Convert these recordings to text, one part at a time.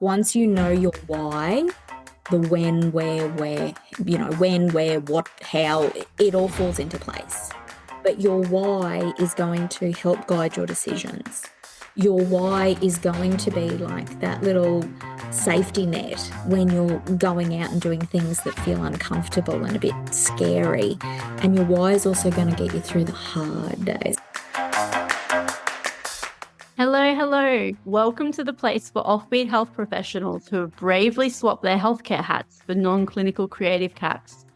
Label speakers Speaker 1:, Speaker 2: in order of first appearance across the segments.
Speaker 1: Once you know your why, the when, where, when, where, what, how, it all falls into place. But your why is going to help guide your decisions. Your why is going to be like that little safety net when you're going out and doing things that feel uncomfortable and a bit scary. And your why is also going to get you through the hard days.
Speaker 2: Hello. Welcome to the place for offbeat health professionals who have bravely swapped their healthcare hats for non-clinical creative caps.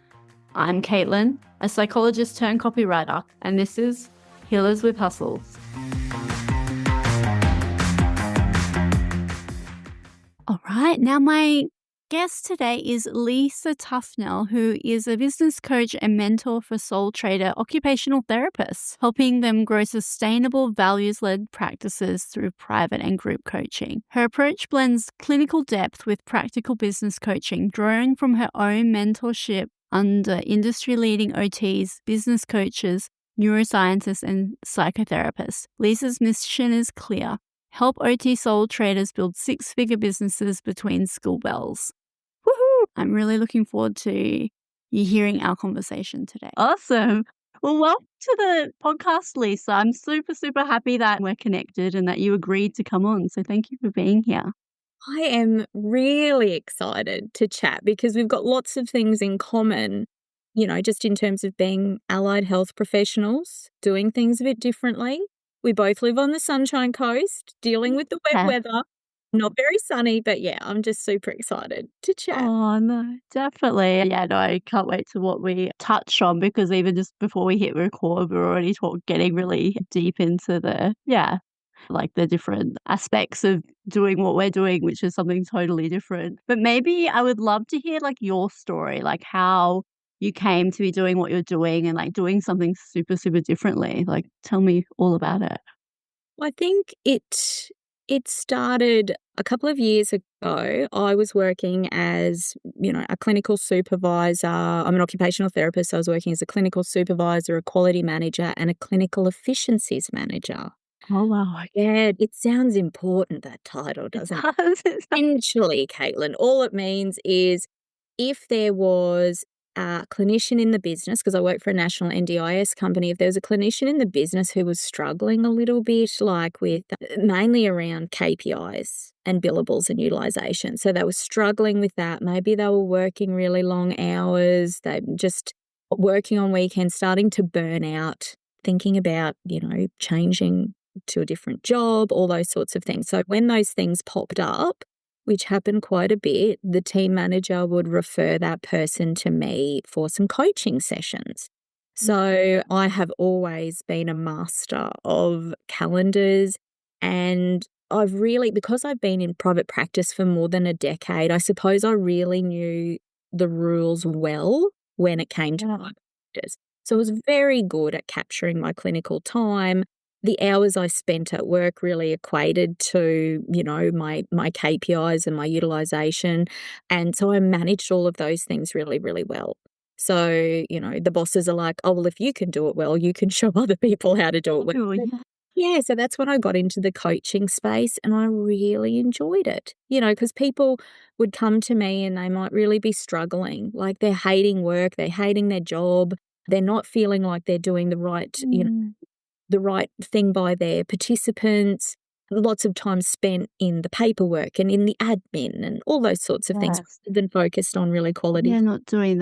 Speaker 2: I'm Caitlin, a psychologist turned copywriter, and this is Healers with Hustles. All right, now my guest today is Leesa Tuffnell, who is a business coach and mentor for sole trader occupational therapists, helping them grow sustainable values-led practices through private and group coaching. Her approach blends clinical depth with practical business coaching, drawing from her own mentorship under industry-leading OTs, business coaches, neuroscientists, and psychotherapists. Leesa's mission is clear: help OT sole traders build six-figure businesses between school bells. Woohoo! I'm really looking forward to you hearing our conversation today. Awesome. Well, welcome to the podcast, Leesa. I'm super happy that we're connected and that you agreed to come on. So thank you for being here.
Speaker 1: I am really excited to chat because we've got lots of things in common, just in terms of being allied health professionals, doing things a bit differently. We both live on the Sunshine Coast, dealing with the wet weather. Not very sunny, but yeah, I'm just super excited to chat.
Speaker 2: Oh, no, definitely. Yeah, no, I can't wait to what we touch on, because even just before we hit record, we're already getting really deep into the different aspects of doing what we're doing, which is something totally different. But maybe I would love to hear your story, how you came to be doing what you're doing and doing something super differently. Tell me all about it.
Speaker 1: I think it started a couple of years ago. I was working as, a clinical supervisor. I'm an occupational therapist, so I was working as a clinical supervisor, a quality manager, and a clinical efficiencies manager.
Speaker 2: Oh, wow.
Speaker 1: Yeah, it sounds important, that title, doesn't it? Essentially, Caitlin, all it means is if there was a clinician in the business, because I work for a national NDIS company, if there was a clinician in the business who was struggling a little bit, with mainly around KPIs and billables and utilisation. So they were struggling with that. Maybe they were working really long hours. They were just working on weekends, starting to burn out, thinking about, changing to a different job, all those sorts of things. So when those things popped up, which happened quite a bit, the team manager would refer that person to me for some coaching sessions. So I have always been a master of calendars, and because I've been in private practice for more than a decade, I suppose I really knew the rules well when it came to private practice. So I was very good at capturing my clinical time. The hours I spent at work really equated to, my KPIs and my utilisation. And so I managed all of those things really, really well. So, the bosses are like, oh, well, if you can do it well, you can show other people how to do it well. Yeah, so that's when I got into the coaching space, and I really enjoyed it, because people would come to me and they might really be struggling, they're hating work, they're hating their job, they're not feeling like they're doing the right, the right thing by their participants, lots of time spent in the paperwork and in the admin and all those sorts of things, rather than focused on really quality.
Speaker 2: Yeah, not doing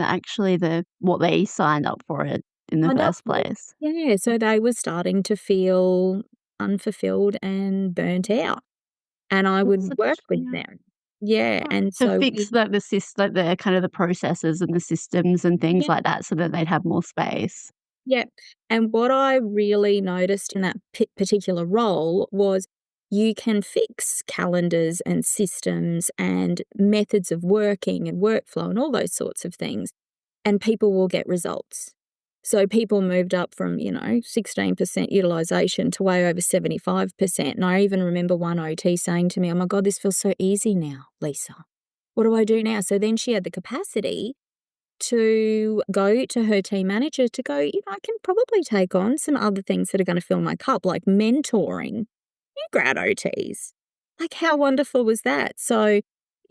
Speaker 2: what they signed up for it in the first place.
Speaker 1: Yeah, so they were starting to feel unfulfilled and burnt out, and I would work with them. Yeah, and
Speaker 2: to
Speaker 1: so
Speaker 2: fix the kind of the processes and the systems and things like that, so that they'd have more space.
Speaker 1: Yeah, and what I really noticed in that particular role was you can fix calendars and systems and methods of working and workflow and all those sorts of things, and people will get results. So people moved up from, 16% utilisation to way over 75%. And I even remember one OT saying to me, oh my God, this feels so easy now, Leesa. What do I do now? So then she had the capacity to go to her team manager to go, I can probably take on some other things that are going to fill my cup, like mentoring new grad OTs. How wonderful was that? So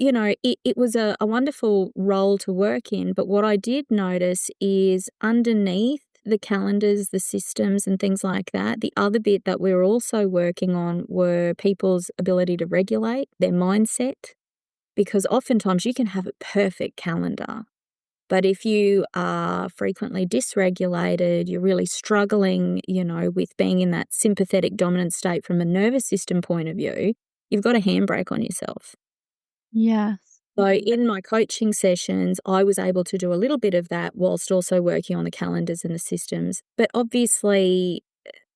Speaker 1: you know, it was a wonderful role to work in, but what I did notice is underneath the calendars, the systems and things like that, the other bit that we were also working on were people's ability to regulate their mindset, because oftentimes you can have a perfect calendar, but if you are frequently dysregulated, you're really struggling, you know, with being in that sympathetic dominant state from a nervous system point of view, you've got a handbrake on yourself.
Speaker 2: Yes.
Speaker 1: So in my coaching sessions, I was able to do a little bit of that whilst also working on the calendars and the systems. But obviously,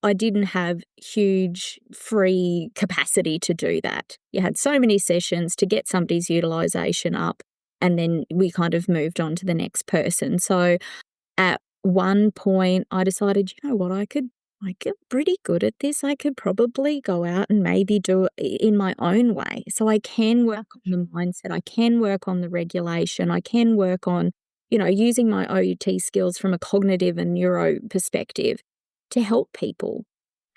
Speaker 1: I didn't have huge free capacity to do that. You had so many sessions to get somebody's utilisation up, and then we kind of moved on to the next person. So at one point, I decided, you know what, I get pretty good at this. I could probably go out and maybe do it in my own way. So I can work on the mindset, I can work on the regulation, I can work on, you know, using my OT skills from a cognitive and neuro perspective to help people.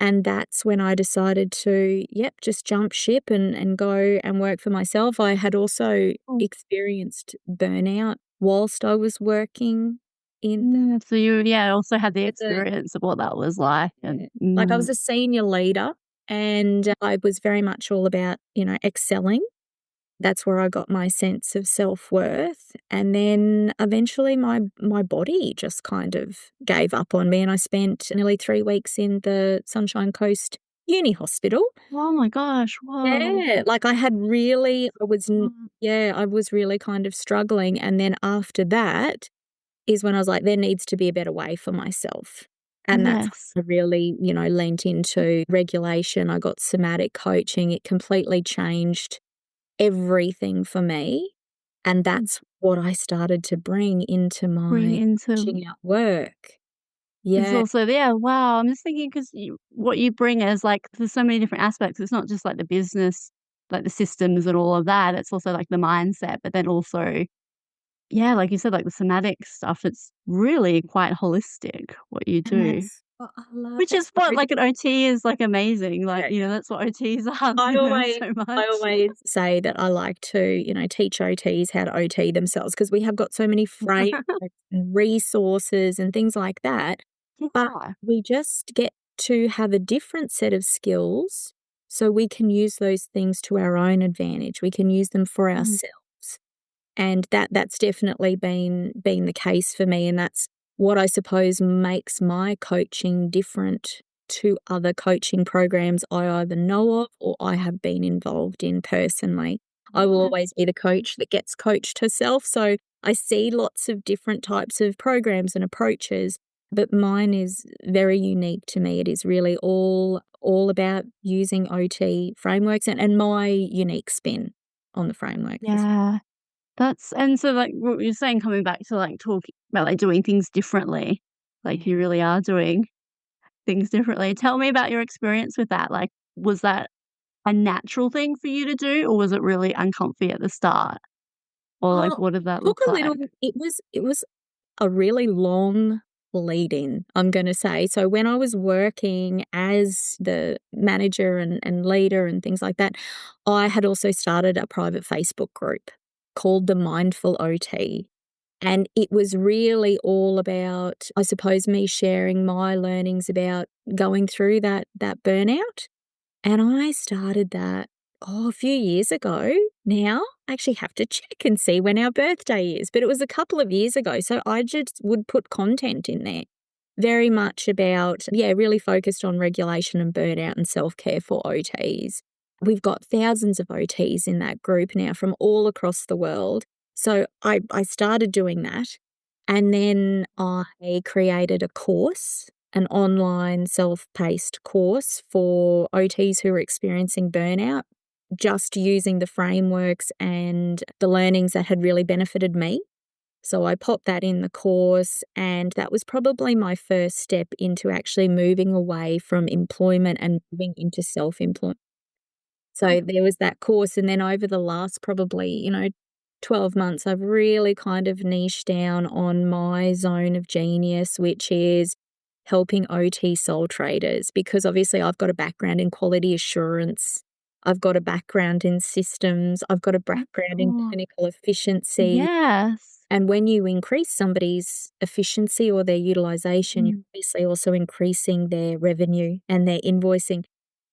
Speaker 1: And that's when I decided to, yep, just jump ship and go and work for myself. I had also
Speaker 2: Oh,
Speaker 1: experienced burnout whilst I was working in that.
Speaker 2: so you, yeah, also had the
Speaker 1: As a
Speaker 2: experience of what that was like and
Speaker 1: Yeah. Like, I was a senior leader, and I was very much all about, you know, excelling. That's where I got my sense of self-worth, and then eventually my body just kind of gave up on me, and I spent nearly 3 weeks in the Sunshine Coast Uni Hospital.
Speaker 2: oh my gosh, whoa.
Speaker 1: Yeah, like, I had really I was n
Speaker 2: Mm,
Speaker 1: yeah, I was really kind of struggling, and then after that is when I was like, there needs to be a better way for myself. And that's
Speaker 2: yes.
Speaker 1: when I really, you know, leaned into regulation. I got somatic coaching. It completely changed everything for me. And
Speaker 2: Mm,
Speaker 1: that's what I started to bring into
Speaker 2: bring
Speaker 1: my
Speaker 2: into
Speaker 1: coaching at work.
Speaker 2: it's
Speaker 1: Yeah.
Speaker 2: also yeah, wow, I'm just thinking 'cause what you bring is, like, there's so many different aspects. It's not just, like, the business, like, the systems and all of that, it's also, like, the mindset, but then also, yeah, like you said, like, the somatic stuff, it's really quite holistic what you
Speaker 1: And
Speaker 2: do.
Speaker 1: that's what I love.
Speaker 2: Which
Speaker 1: It's
Speaker 2: is what,
Speaker 1: so
Speaker 2: like, an OT is, like, amazing, like, you know, that's what OTs are,
Speaker 1: I
Speaker 2: they learn
Speaker 1: always
Speaker 2: so
Speaker 1: I
Speaker 2: much.
Speaker 1: always say that I like to, you know, teach OTs how to OT themselves because we have got so many frameworks and resources and things like that, but
Speaker 2: Yeah.
Speaker 1: we just get to have a different set of skills so we can use those things to our own advantage. We can use them for
Speaker 2: Mm,
Speaker 1: ourselves. And that's definitely been the case for me, and that's what I suppose makes my coaching different to other coaching programs I either know of or I have been involved in personally. I will
Speaker 2: yes.
Speaker 1: always be the coach that gets coached herself, so I see lots of different types of programs and approaches, but mine is very unique to me. It is really all about using OT frameworks and my unique spin on the frameworks as
Speaker 2: Yeah. That's and so, like, what you're saying coming back to, like, talking about, like, doing things differently, like,
Speaker 1: well.
Speaker 2: you really are doing things differently. Tell me about your experience with that, like, was that a natural thing for you to do, or was it really uncomfy at the start? Or, like,
Speaker 1: Oh,
Speaker 2: what did
Speaker 1: it
Speaker 2: that
Speaker 1: took
Speaker 2: look
Speaker 1: a little
Speaker 2: like?
Speaker 1: it was a really long lead in, I'm gonna say. So when I was working as the manager and leader and things like that, I had also started a private Facebook group called the Mindful OT. And it was really all about, I suppose, me sharing my learnings about going through that burnout. And I started that, a few years ago now. I actually have to check and see when our birthday is, but it was a couple of years ago. So I just would put content in there. Very much about, yeah, really focused on regulation and burnout and self-care for OTs. We've got thousands of OTs in that group now from all across the world. So I started doing that. And then I created a course, an online self-paced course for OTs who are experiencing burnout, just using the frameworks and the learnings that had really benefited me. So I popped that in the course, and that was probably my first step into actually moving away from employment and moving into self-employment. So there was that course, and then over the last probably, 12 months, I've really kind of niched down on my zone of genius, which is helping OT sole traders, because obviously I've got a background in quality assurance. I've got a background in systems, I've got a
Speaker 2: That's
Speaker 1: background in
Speaker 2: cool.
Speaker 1: clinical efficiency,
Speaker 2: Yes.
Speaker 1: and when you increase somebody's efficiency or their utilisation, you're
Speaker 2: Mm.
Speaker 1: obviously also increasing their revenue and their invoicing,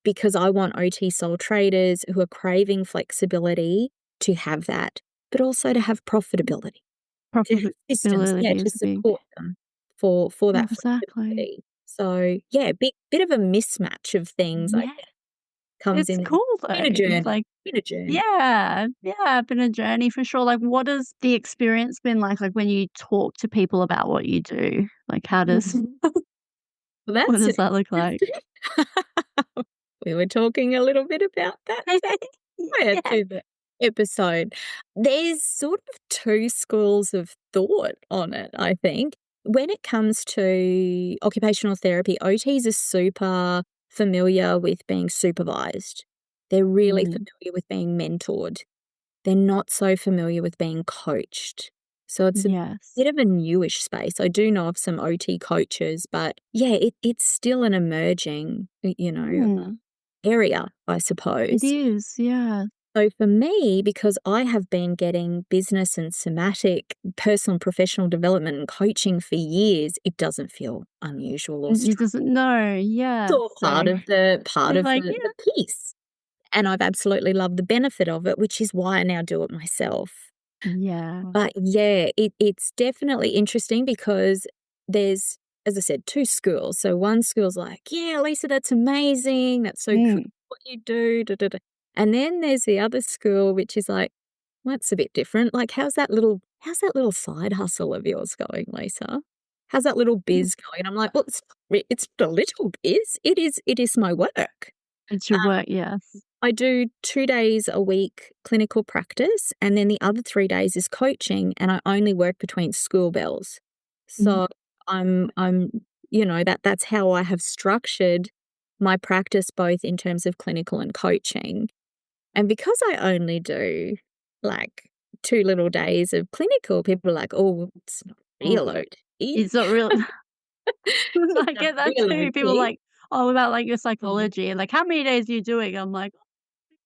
Speaker 1: because I want OT sole traders who are craving flexibility to have that, but also to have profitability, to have systems, yeah,
Speaker 2: Profitability
Speaker 1: to
Speaker 2: is big.
Speaker 1: support them for that
Speaker 2: Exactly.
Speaker 1: flexibility. So, yeah, bit of a mismatch of things, I
Speaker 2: Yeah.
Speaker 1: think, comes
Speaker 2: It's
Speaker 1: in there.
Speaker 2: cool though.
Speaker 1: Been a journey,
Speaker 2: Like,
Speaker 1: been a journey.
Speaker 2: yeah, yeah, been a journey for sure. Like, what has the experience been like when you talk to people about what you do? Like, how does
Speaker 1: Well,
Speaker 2: what
Speaker 1: that's
Speaker 2: does that look like?
Speaker 1: interesting. We were talking a little bit about that, prior
Speaker 2: Yeah.
Speaker 1: to the episode. There's sort of 2 schools of thought on it, I think. When it comes to occupational therapy, OTs are super familiar with being supervised. They're really
Speaker 2: Mm,
Speaker 1: familiar with being mentored. They're not so familiar with being coached. So it's a
Speaker 2: yes.
Speaker 1: bit of a newish space. I do know of some OT coaches, but yeah, it's still an emerging,
Speaker 2: Mm,
Speaker 1: area, I
Speaker 2: it
Speaker 1: suppose.
Speaker 2: is, yeah.
Speaker 1: So for me, because I have been getting business and somatic personal and professional development and coaching for years, it doesn't feel unusual or
Speaker 2: It
Speaker 1: strange.
Speaker 2: doesn't know,
Speaker 1: It's
Speaker 2: yeah.
Speaker 1: all part
Speaker 2: So,
Speaker 1: of the part
Speaker 2: it's
Speaker 1: of
Speaker 2: like,
Speaker 1: the piece. And I've absolutely loved the benefit of it, which is why I now do it myself.
Speaker 2: yeah.
Speaker 1: But yeah, it's definitely interesting because there's, as I said, 2 schools. So one school's like, "Yeah, Lisa, that's amazing. That's so cool
Speaker 2: Mm.
Speaker 1: what you do, da, da, da." And then there's the other school, which is like, "Well, that's a bit different. Like, how's that little side hustle of yours going, Lisa? How's that little biz going?" And I'm like, "Well, it's not a little biz. It is my work."
Speaker 2: It's your work, yes.
Speaker 1: I do 2 days a week clinical practice, and then the other 3 days is coaching, and I only work between school bells.
Speaker 2: Mm,
Speaker 1: So I'm that's how I have structured my practice both in terms of clinical and coaching. And because I only do, like, 2 little days of clinical, people are like, "Oh, it's not real
Speaker 2: mm.
Speaker 1: OT.
Speaker 2: It's not real.
Speaker 1: It's
Speaker 2: I
Speaker 1: not
Speaker 2: get that
Speaker 1: real
Speaker 2: too. People
Speaker 1: OT."
Speaker 2: like, "Oh, about, like, your psychology," and like, "How many days are you doing?" I'm like,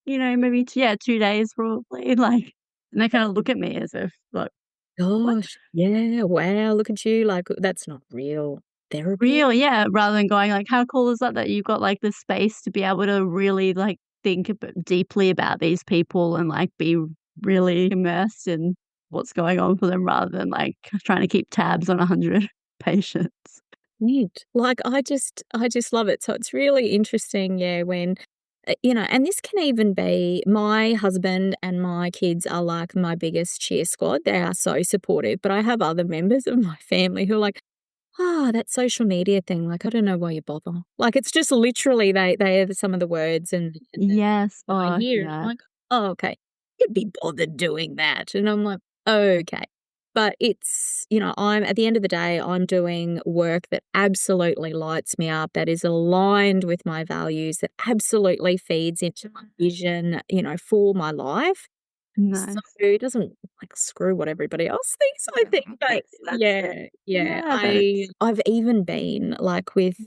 Speaker 2: maybe yeah, 2 days probably, like, and they kinda look at me as if, like, "What?"
Speaker 1: Gosh, yeah, wow, look at you, like, that's not real therapy.
Speaker 2: Real, yeah, rather than going like, "How cool is that that you've got, like, the space to be able to really, like, think deeply about these people and, like, be really immersed in what's going on for them rather than, like, trying to keep tabs on 100 patients."
Speaker 1: Neat. Like, I just love it. So it's really interesting, yeah, when, and this can even be my husband and my kids are like my biggest cheer squad. They are so supportive, but I have other members of my family who are like, "Ah, that social media thing, like, I don't know why you bother." Like, it's just literally they are some of the words and
Speaker 2: Yes.
Speaker 1: that I
Speaker 2: Oh,
Speaker 1: hear, and I'm
Speaker 2: yeah.
Speaker 1: like, "Oh, okay. You'd be bothered doing that." And I'm like, "Okay." But it's, I'm at the end of the day, I'm doing work that absolutely lights me up, that is aligned with my values, that absolutely feeds into my vision, for my life. So
Speaker 2: Nice.
Speaker 1: it doesn't, like, screw what everybody else thinks, I think, but
Speaker 2: That's it.
Speaker 1: yeah, yeah.
Speaker 2: Yeah, but it's
Speaker 1: I've even been, like, with,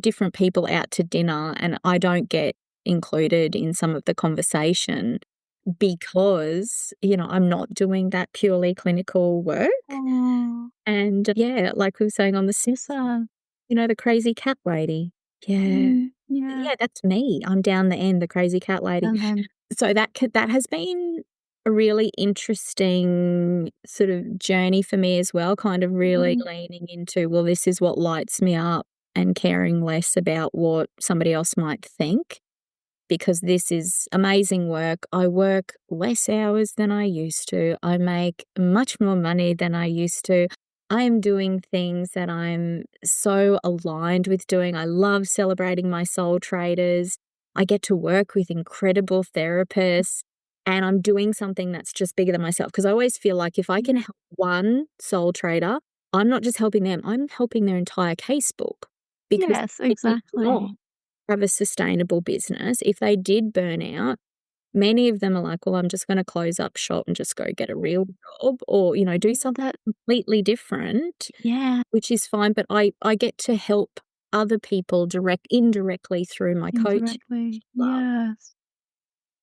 Speaker 1: different people out to dinner, and I don't get included in some of the conversation because, I'm not doing that purely clinical work.
Speaker 2: oh,
Speaker 1: And, yeah, like we were saying on The
Speaker 2: so
Speaker 1: Simpsons,
Speaker 2: sad.
Speaker 1: the crazy cat lady. Yeah.
Speaker 2: Yeah,
Speaker 1: Yeah, that's me. I'm down the end, the crazy cat lady.
Speaker 2: and then
Speaker 1: So that has been a really interesting sort of journey for me as well, kind of really
Speaker 2: mm,
Speaker 1: leaning into, well, this is what lights me up and caring less about what somebody else might think, because this is amazing work. I work less hours than I used to. I make much more money than I used to. I am doing things that I'm so aligned with doing. I love celebrating my soul traders. I get to work with incredible therapists, and I'm doing something that's just bigger than myself. Because I always feel like if I can help one soul trader, I'm not just helping them, I'm helping their entire case book, because
Speaker 2: yes,
Speaker 1: they did not
Speaker 2: exactly.
Speaker 1: have a sustainable business. If they did burn out, many of them are like, "Well, I'm just gonna close up shop and just go get a real job or, do something
Speaker 2: That
Speaker 1: completely different,"
Speaker 2: yeah,
Speaker 1: which is fine, but I get to help other people indirectly through my coaching, which
Speaker 2: indirectly,
Speaker 1: I love.
Speaker 2: yes.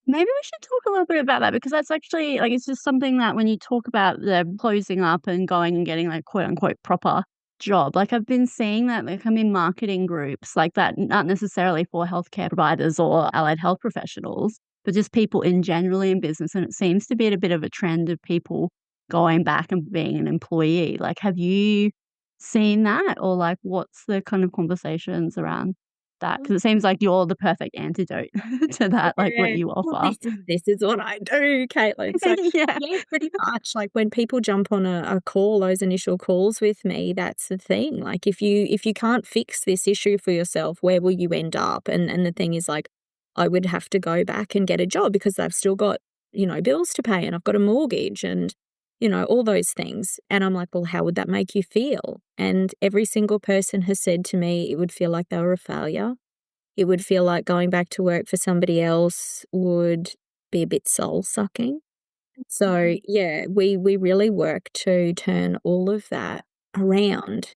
Speaker 2: Maybe we should talk a little bit about that because that's actually like, it's just something that when you talk about the closing up and going and getting like quote unquote proper job, like I've been seeing that like I'm in marketing groups like that, not necessarily for healthcare providers or allied health professionals, but just people in generally in business. And it seems to be at a bit of a trend of people going back and being an employee. Like, have you seen that? Or like, what's the kind of conversations around that? Because it seems like you're the perfect antidote to that, like, what
Speaker 1: Yeah.
Speaker 2: you
Speaker 1: Well,
Speaker 2: offer.
Speaker 1: this is what I do, Caitlin. So,
Speaker 2: Yeah.
Speaker 1: yeah, pretty much, like, when people jump on a call, those initial calls with me, that's the thing, like, if you can't fix this issue for yourself, where will you end up? And the thing is, like, I would have to go back and get a job because I've still got, bills to pay, and I've got a mortgage and, all those things, and I'm like, "Well, how would that make you feel?" And every single person has said to me it would feel like they were a failure. It would feel like going back to work for somebody else would be a bit soul-sucking. So,
Speaker 2: Mhm.
Speaker 1: yeah, we really work to turn all of that around.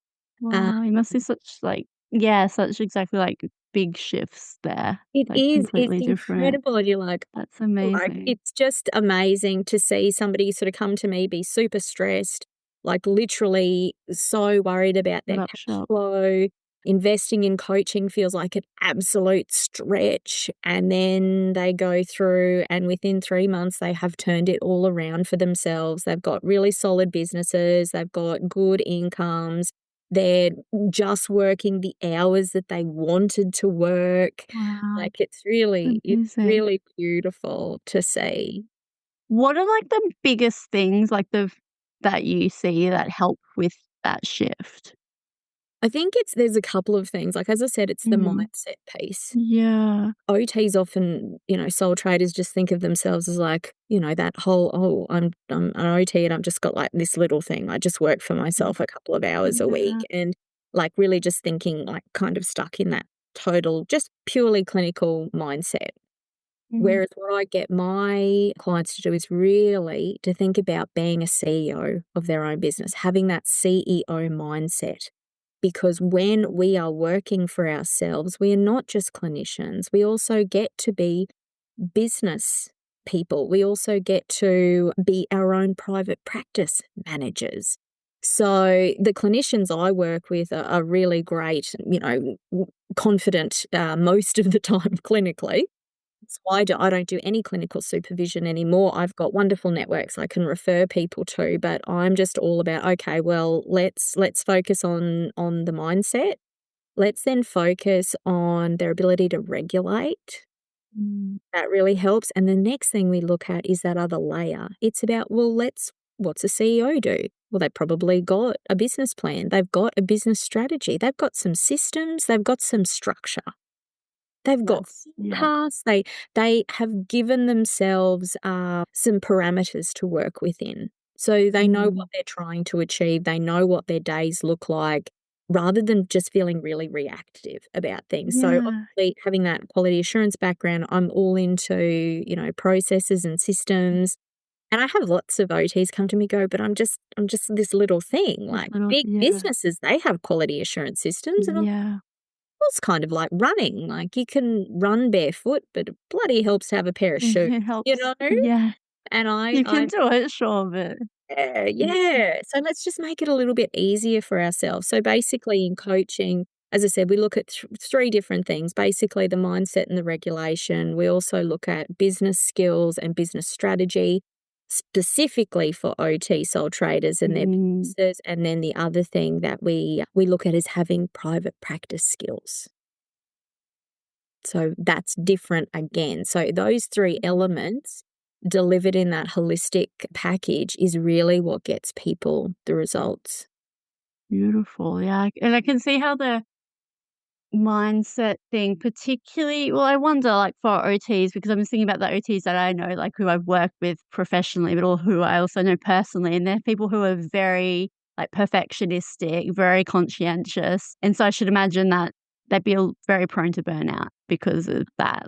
Speaker 1: Uh,
Speaker 2: Wow, you must see such, like yeah, such exactly, like, big shifts there,
Speaker 1: it
Speaker 2: like,
Speaker 1: is, it's
Speaker 2: completely different.
Speaker 1: incredible, and you're
Speaker 2: That's
Speaker 1: like,
Speaker 2: amazing.
Speaker 1: it's just amazing to see somebody sort of come to me, be super stressed, like, literally so worried about their
Speaker 2: Shut up
Speaker 1: cash
Speaker 2: shop.
Speaker 1: flow. Investing in coaching feels like an absolute stretch, and then they go through, and within 3 months, they have turned it all around for themselves. They've got really solid businesses, they've got good incomes, they're just working the hours that they wanted to work.
Speaker 2: Wow,
Speaker 1: Like, it's
Speaker 2: amazing.
Speaker 1: really beautiful to see.
Speaker 2: What are, like, the biggest things, like, that you see that help with that shift?
Speaker 1: I think there's a couple of things, like, as I said, it's the
Speaker 2: Mm.
Speaker 1: mindset piece.
Speaker 2: Yeah.
Speaker 1: OTs often, sole traders just think of themselves as like, that whole, "Oh, I'm an OT and I've just got, like, this little thing. I just work for myself a couple of hours a week,"
Speaker 2: Yeah.
Speaker 1: and, like, really just thinking, like, kind of stuck in that total, just purely clinical mindset.
Speaker 2: Mhm.
Speaker 1: Whereas what I get my clients to do is really to think about being a CEO of their own business, having that CEO mindset. Because when we are working for ourselves, we are not just clinicians, we also get to be business people. We also get to be our own private practice managers. So the clinicians I work with are really great, confident most of the time clinically. That's why I don't do any clinical supervision anymore. I've got wonderful networks I can refer people to, but I'm just all about, okay, well, let's focus on the mindset. Let's then focus on their ability to regulate.
Speaker 2: Mm.
Speaker 1: That really helps. And the next thing we look at is that other layer. It's about, well, what's a CEO do? Well, they've probably got a business plan. They've got a business strategy. They've got some systems. They've got some structure. They've got
Speaker 2: Yeah.
Speaker 1: forecasts, they have given themselves, some parameters to work within. So they know
Speaker 2: Mm.
Speaker 1: what they're trying to achieve, they know what their days look like, rather than just feeling really reactive about things. So,
Speaker 2: Yeah.
Speaker 1: obviously, having that quality assurance background, I'm all into, processes and systems, and I have lots of OTs come to me go, "But I'm just this little thing."
Speaker 2: Just
Speaker 1: Like,
Speaker 2: little
Speaker 1: big
Speaker 2: yeah.
Speaker 1: businesses, they have quality assurance systems, and
Speaker 2: Yeah.
Speaker 1: it's kind of like running, like, you can run barefoot, but it bloody helps to have a pair of shoes,
Speaker 2: It
Speaker 1: you
Speaker 2: helps.
Speaker 1: know?
Speaker 2: Yeah.
Speaker 1: And
Speaker 2: You can
Speaker 1: I
Speaker 2: do it, sure, but
Speaker 1: yeah,
Speaker 2: yeah.
Speaker 1: yeah. So let's just make it a little bit easier for ourselves. So basically in coaching, as I said, we look at 3 different things, basically the mindset and the regulation. We also look at business skills and business strategy, specifically for OT sole traders and their
Speaker 2: Mm.
Speaker 1: businesses, and then the other thing that we look at is having private practice skills. So that's different again. So those 3 elements delivered in that holistic package is really what gets people the results.
Speaker 2: Beautiful, yeah, and I can see how the mindset thing particularly well, I wonder, like, for OTs, because I'm just thinking about the OTs that I know, like, who I've worked with professionally, but all who I also know personally, and they're people who are very, like, perfectionistic, very conscientious, and so I should imagine that they'd be very prone to burnout because of that.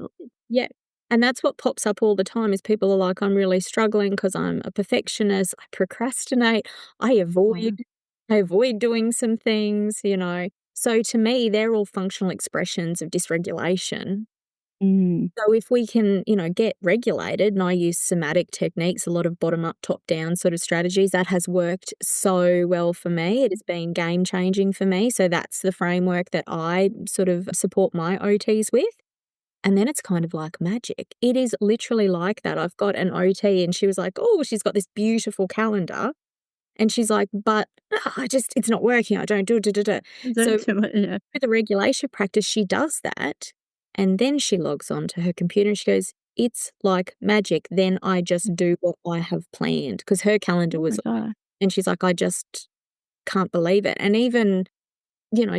Speaker 1: Yeah. And that's what pops up all the time is people are like, "I'm really struggling because 'cause I'm a perfectionist, I procrastinate, I
Speaker 2: Wow.
Speaker 1: avoid I avoid doing some things," you know? So to me, they're all functional expressions of dysregulation.
Speaker 2: Mm.
Speaker 1: So if we can, get regulated, and I use somatic techniques, a lot of bottom up, top down sort of strategies, that has worked so well for me. It has been game changing for me. So that's the framework that I sort of support my OTs with. And then it's kind of like magic. It is literally like that. I've got an OT and she was like, oh, she's got this beautiful calendar. And she's like, but it's not working. I don't do it.
Speaker 2: Don't
Speaker 1: So
Speaker 2: do it, yeah.
Speaker 1: with the regulation practice, she does that. And then she logs on to her computer and she goes, it's like magic. Then I just do what I have planned because her calendar
Speaker 2: Oh my
Speaker 1: was,
Speaker 2: god.
Speaker 1: and she's like, I just can't believe it. And even,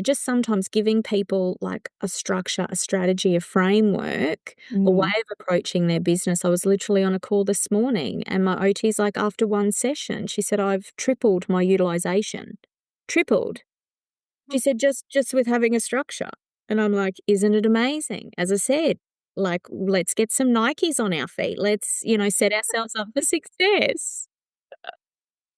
Speaker 1: just sometimes giving people like a structure, a strategy, a framework, a way
Speaker 2: Mm.
Speaker 1: of approaching their business. I was literally on a call this morning and my OT's like, after one session, she said, I've tripled my utilization. Tripled. She said, just with having a structure. And I'm like, isn't it amazing? As I said, like, let's get some Nikes on our feet. Let's, set ourselves up for success.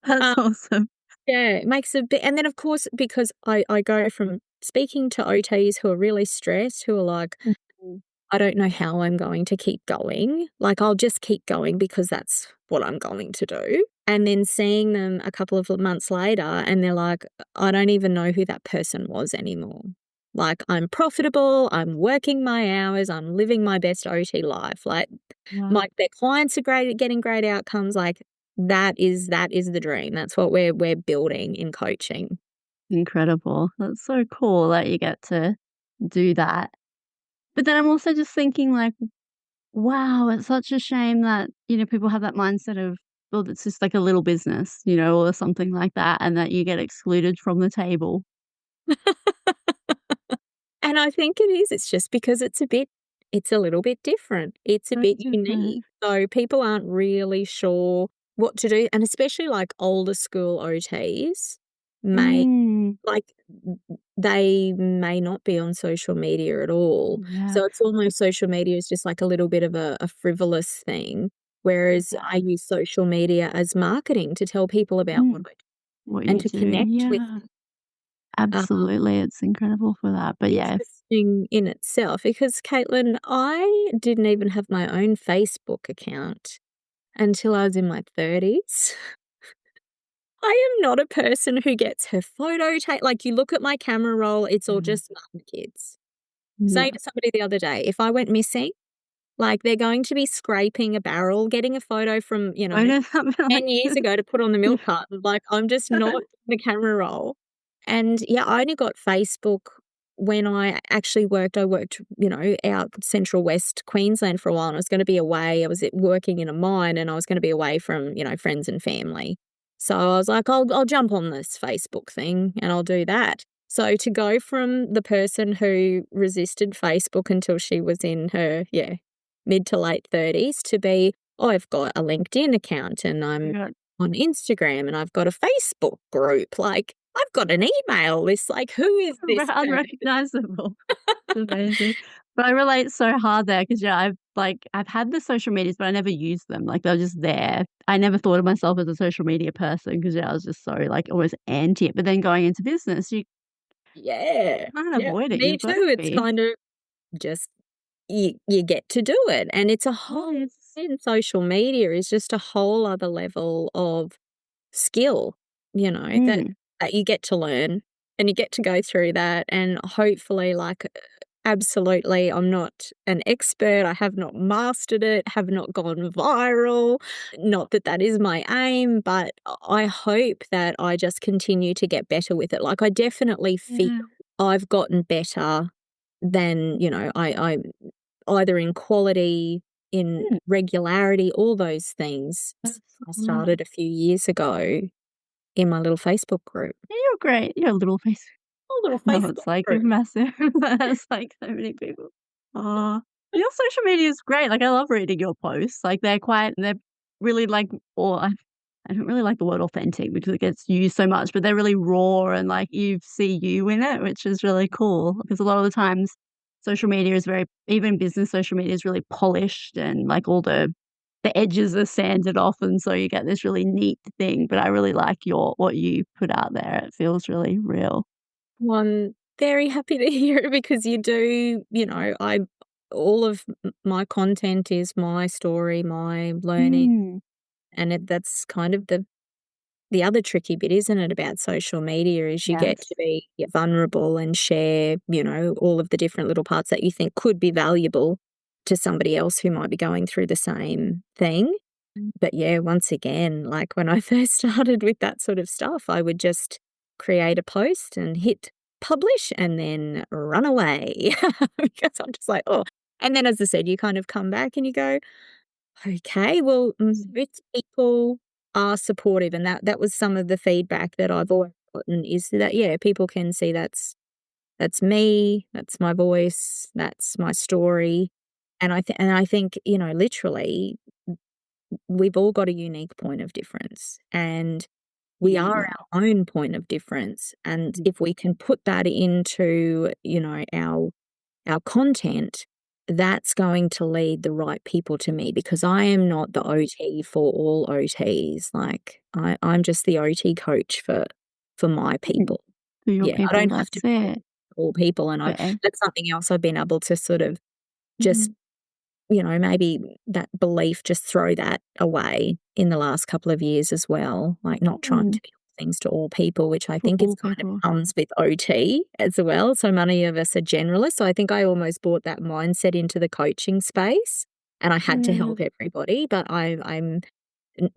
Speaker 2: That's
Speaker 1: Um,
Speaker 2: awesome.
Speaker 1: yeah, it makes a bit. And then, of course, because I go from speaking to OTs who are really stressed, who are like,
Speaker 2: Mhm.
Speaker 1: I don't know how I'm going to keep going. Like, I'll just keep going because that's what I'm going to do. And then seeing them a couple of months later and they're like, I don't even know who that person was anymore. Like, I'm profitable, I'm working my hours, I'm living my best OT life. Like,
Speaker 2: Wow.
Speaker 1: their clients are great at getting great outcomes. Like, that is the dream. That's what we're building in coaching.
Speaker 2: Incredible. That's so cool that you get to do that. But then I'm also just thinking like, wow, it's such a shame that, people have that mindset of, well, it's just like a little business, or something like that, and that you get excluded from the table.
Speaker 1: And I think it is. It's just because it's a little bit different. It's a
Speaker 2: So
Speaker 1: bit
Speaker 2: different.
Speaker 1: unique. So people aren't really sure what to do. And especially like older school OTs may
Speaker 2: Mm.
Speaker 1: like they may not be on social media at all.
Speaker 2: Yeah.
Speaker 1: So it's almost social media is just like a little bit of a frivolous thing. Whereas I use social media as marketing to tell people about what
Speaker 2: Mm.
Speaker 1: I do
Speaker 2: What
Speaker 1: and
Speaker 2: you
Speaker 1: to
Speaker 2: do.
Speaker 1: connect with
Speaker 2: Yeah. Absolutely. It's incredible for that. But yeah.
Speaker 1: interesting in itself because, Caitlin, I didn't even have my own Facebook account until I was in my 30s. I am not a person who gets her photo like, you look at my camera roll, it's all
Speaker 2: Mhm.
Speaker 1: just mum kids. Saying
Speaker 2: Yeah.
Speaker 1: to somebody the other day, if I went missing, like, they're going to be scraping a barrel, getting a photo from,
Speaker 2: I know something like
Speaker 1: 10 years ago to put on the
Speaker 2: yeah.
Speaker 1: milk carton. Like, I'm just not the camera roll. And, yeah, I only got Facebook when I worked, out Central West Queensland for a while, and I was gonna be away. I was working in a mine, and I was gonna be away from, friends and family. So I was like, "I'll jump on this Facebook thing, and I'll do that." So to go from the person who resisted Facebook until she was in her, mid to late 30s to be, "Oh, I've got a LinkedIn account, and
Speaker 2: My
Speaker 1: I'm
Speaker 2: god.
Speaker 1: on Instagram, and I've got a Facebook group, like, I've got an email list, like, who is this person?"
Speaker 2: Unrecognizable. It's amazing. But I relate so hard there because yeah, I've had the social medias, but I never used them. Like, they're just there. I never thought of myself as a social media person because yeah, I was just so, like, always anti it. But then going into business, you
Speaker 1: Yeah.
Speaker 2: can't
Speaker 1: Yeah,
Speaker 2: avoid it.
Speaker 1: me
Speaker 2: You've got to
Speaker 1: too, it's
Speaker 2: be.
Speaker 1: kind of just you get to do it, and it's a whole
Speaker 2: Yes.
Speaker 1: in social media is just a whole other level of skill, that
Speaker 2: Mm.
Speaker 1: you get to learn, and you get to go through that, and hopefully, like, absolutely, I'm not an expert, I have not mastered it, have not gone viral, not that that is my aim, but I hope that I just continue to get better with it. Like, I definitely feel
Speaker 2: Yeah.
Speaker 1: I've gotten better than, I either in quality, in
Speaker 2: Mm.
Speaker 1: regularity, all those things
Speaker 2: That's
Speaker 1: I
Speaker 2: wow.
Speaker 1: started a few years ago in my little Facebook group.
Speaker 2: Yeah, you're great. You're a little face.
Speaker 1: A little
Speaker 2: No, it's
Speaker 1: Facebook
Speaker 2: like a
Speaker 1: group.
Speaker 2: massive that's like so many people. Oh, your social media is great. Like, I love reading your posts. Like, they're really like or I don't really like the word authentic because it gets used so much, but they're really raw and like you see you in it, which is really cool. Because a lot of the times social media is very even business social media is really polished and like all the edges are sanded off and so you get this really neat thing. But I really like your what you put out there. It feels really real.
Speaker 1: Well, I'm very happy to hear it because you do, all of my content is my story, my learning,
Speaker 2: Mm.
Speaker 1: and that's kind of the other tricky bit, isn't it, about social media is you get to
Speaker 2: Yes.
Speaker 1: be vulnerable and share, all of the different little parts that you think could be valuable to somebody else who might be going through the same thing. But yeah, once again, like when I first started with that sort of stuff, I would just create a post and hit publish and then run away because I'm just like, oh. And then, as I said, you kind of come back and you go, okay, well, most people are supportive, and that was some of the feedback that I've always gotten is that, yeah, people can see that's me, that's my voice, that's my story, and I think, literally, we've all got a unique point of difference, and we are
Speaker 2: Yeah.
Speaker 1: our own point of difference, and if we can put that into, our content, that's going to lead the right people to me because I am not the OT for all OTs. Like I'm just the OT coach for my
Speaker 2: Mm.
Speaker 1: people.
Speaker 2: For your
Speaker 1: Yeah, I
Speaker 2: people,
Speaker 1: don't have to
Speaker 2: that's
Speaker 1: be
Speaker 2: it.
Speaker 1: for all people, and I
Speaker 2: Okay.
Speaker 1: that's something else I've been able to sort of just
Speaker 2: Mhm.
Speaker 1: maybe that belief, just throw that away in the last couple of years as well, like not trying
Speaker 2: Mm.
Speaker 1: to be all things to all people, which I
Speaker 2: For
Speaker 1: think is
Speaker 2: all
Speaker 1: kind of
Speaker 2: people.
Speaker 1: comes with OT as well. So many of us are generalists. So I think I almost brought that mindset into the coaching space and I had to
Speaker 2: Yeah.
Speaker 1: help everybody, but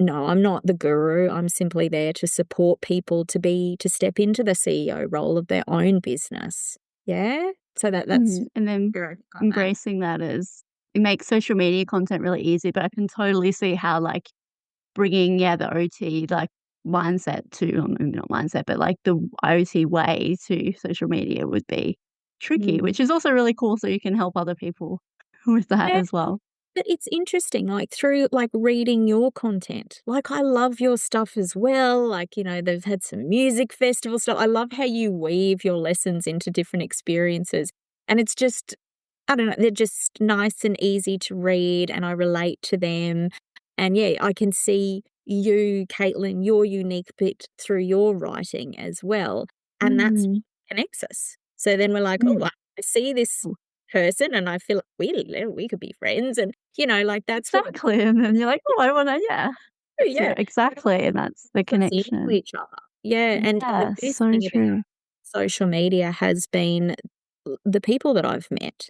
Speaker 1: no, I'm not the guru. I'm simply there to support people to step into the CEO role of their own business. Yeah. So that's
Speaker 2: And then
Speaker 1: where I think I'm at.
Speaker 2: embracing that as it makes social media content really easy, but I can totally see how, like, bringing, yeah, the OT, like, mindset to or maybe not mindset, but, like, the OT way to social media would be tricky,
Speaker 1: Mm.
Speaker 2: which is also really cool so you can help other people with that
Speaker 1: Yeah,
Speaker 2: as well.
Speaker 1: but it's interesting, like, through, like, reading your content, like, I love your stuff as well, like, they've had some music festival stuff. I love how you weave your lessons into different experiences, and it's just I don't know, they're just nice and easy to read, and I relate to them, and, yeah, I can see you, Caitlin, your unique bit through your writing as well, and that's
Speaker 2: Mm.
Speaker 1: what connects us. So then we're like, "Oh,
Speaker 2: Mm.
Speaker 1: I see this person and I feel like we could be friends," and, like, that's what
Speaker 2: Exactly, and then you're like, "Oh, I wanna" yeah. That's
Speaker 1: yeah,
Speaker 2: it, exactly, and that's the
Speaker 1: puts us into
Speaker 2: connection.
Speaker 1: each other. Yeah, and the
Speaker 2: Yeah,
Speaker 1: best
Speaker 2: so
Speaker 1: thing about
Speaker 2: true.
Speaker 1: social media has been the people that I've met.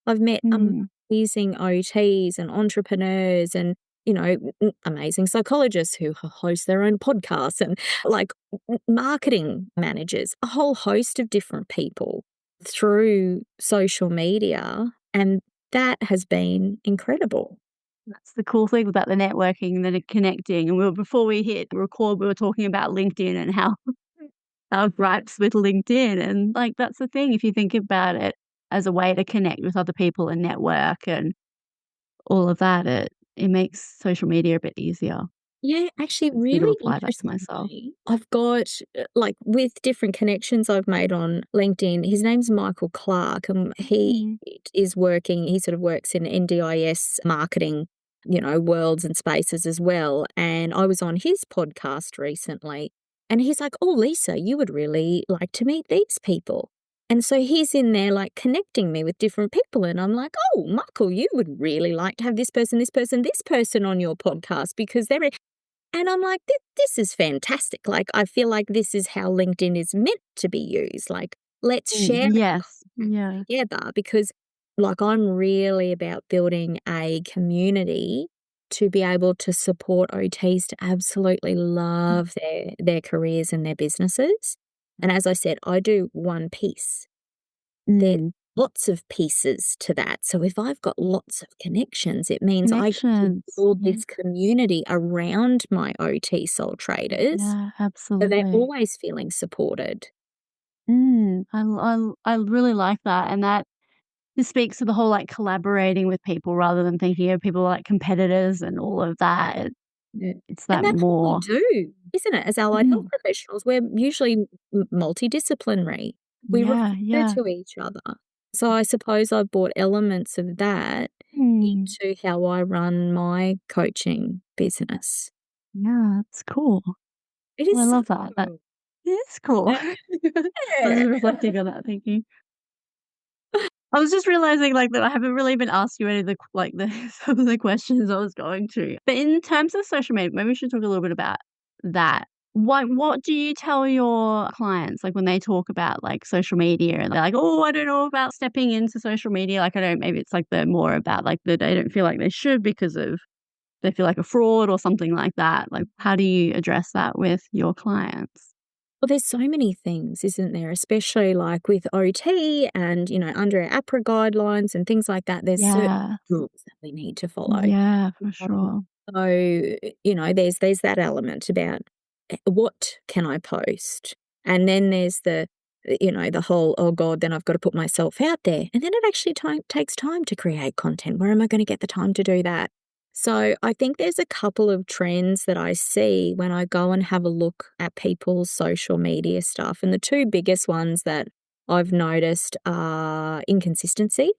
Speaker 1: I've met
Speaker 2: Mm.
Speaker 1: amazing OTs and entrepreneurs and, amazing psychologists who host their own podcasts and like marketing managers, a whole host of different people through social media. And that has been incredible.
Speaker 2: That's the cool thing about the networking and the connecting, and before we hit record, we were talking about LinkedIn and how our gripes with LinkedIn, and, like, that's the thing, if you think about it as a way to connect with other people and network and all of that, it makes social media a bit easier.
Speaker 1: Yeah, actually,
Speaker 2: It's me to
Speaker 1: really
Speaker 2: apply that to myself.
Speaker 1: interestingly, I've got, like, with different connections I've made on LinkedIn, his name's Michael Clark, and
Speaker 2: Mm.
Speaker 1: he sort of works in NDIS marketing, worlds and spaces as well, and I was on his podcast recently, and he's like, "Oh, Lisa, you would really like to meet these people." And so he's in there, like, connecting me with different people, and I'm like, "Oh, Michael, you would really like to have this person on your podcast because they're" and I'm like, This is fantastic." Like, I feel like this is how LinkedIn is meant to be used. Like, let's
Speaker 2: Mm,
Speaker 1: share
Speaker 2: yes. Yeah.
Speaker 1: together because, like, I'm really about building a community to be able to support OTs to absolutely love their careers and their businesses. And as I said, I do one piece. There's
Speaker 2: Mm.
Speaker 1: lots of pieces to that. So if I've got lots of connections, it means I get to
Speaker 2: Connections.
Speaker 1: build
Speaker 2: Yeah.
Speaker 1: this community around my OT sole traders,
Speaker 2: Yeah,
Speaker 1: so they're
Speaker 2: absolutely.
Speaker 1: always feeling supported.
Speaker 2: I really like that, and that this speaks to the whole, like, collaborating with people rather than thinking of people like competitors and all of that.
Speaker 1: Yeah.
Speaker 2: It's
Speaker 1: And
Speaker 2: that
Speaker 1: that's what we
Speaker 2: more.
Speaker 1: do, isn't it? As allied health
Speaker 2: Mm.
Speaker 1: professionals, we're usually multidisciplinary. We
Speaker 2: Yeah,
Speaker 1: refer
Speaker 2: yeah.
Speaker 1: to each other. So I suppose I've brought elements of that
Speaker 2: Mm.
Speaker 1: into how I run my coaching business.
Speaker 2: Yeah, it's cool.
Speaker 1: It
Speaker 2: I
Speaker 1: is so
Speaker 2: love that. That
Speaker 1: cool.
Speaker 2: is cool.
Speaker 1: Yeah.
Speaker 2: I was
Speaker 1: Yeah.
Speaker 2: reflecting on that, thinking. I was just realizing, like, that I haven't really even asked you any of the like, the some of the questions I was going to. But in terms of social media, maybe we should talk a little bit about that. What do you tell your clients, like, when they talk about, like, social media and they're like, "Oh, I don't know about stepping into social media." Like, I don't maybe it's, like, they're more about, like, that they don't feel like they should because of they feel like a fraud or something like that. Like, how do you address that with your clients?
Speaker 1: Well, there's so many things, isn't there? Especially like with OT and, under our APRA guidelines and things like that, there's certain
Speaker 2: Yeah.
Speaker 1: rules that we need to follow.
Speaker 2: Yeah, for
Speaker 1: Um,
Speaker 2: sure.
Speaker 1: so, there's that element about what can I post? And then there's the whole, oh God, then I've got to put myself out there. And then it actually takes time to create content. Where am I going to get the time to do that? So I think there's a couple of trends that I see when I go and have a look at people's social media stuff. And the two biggest ones that I've noticed are inconsistency.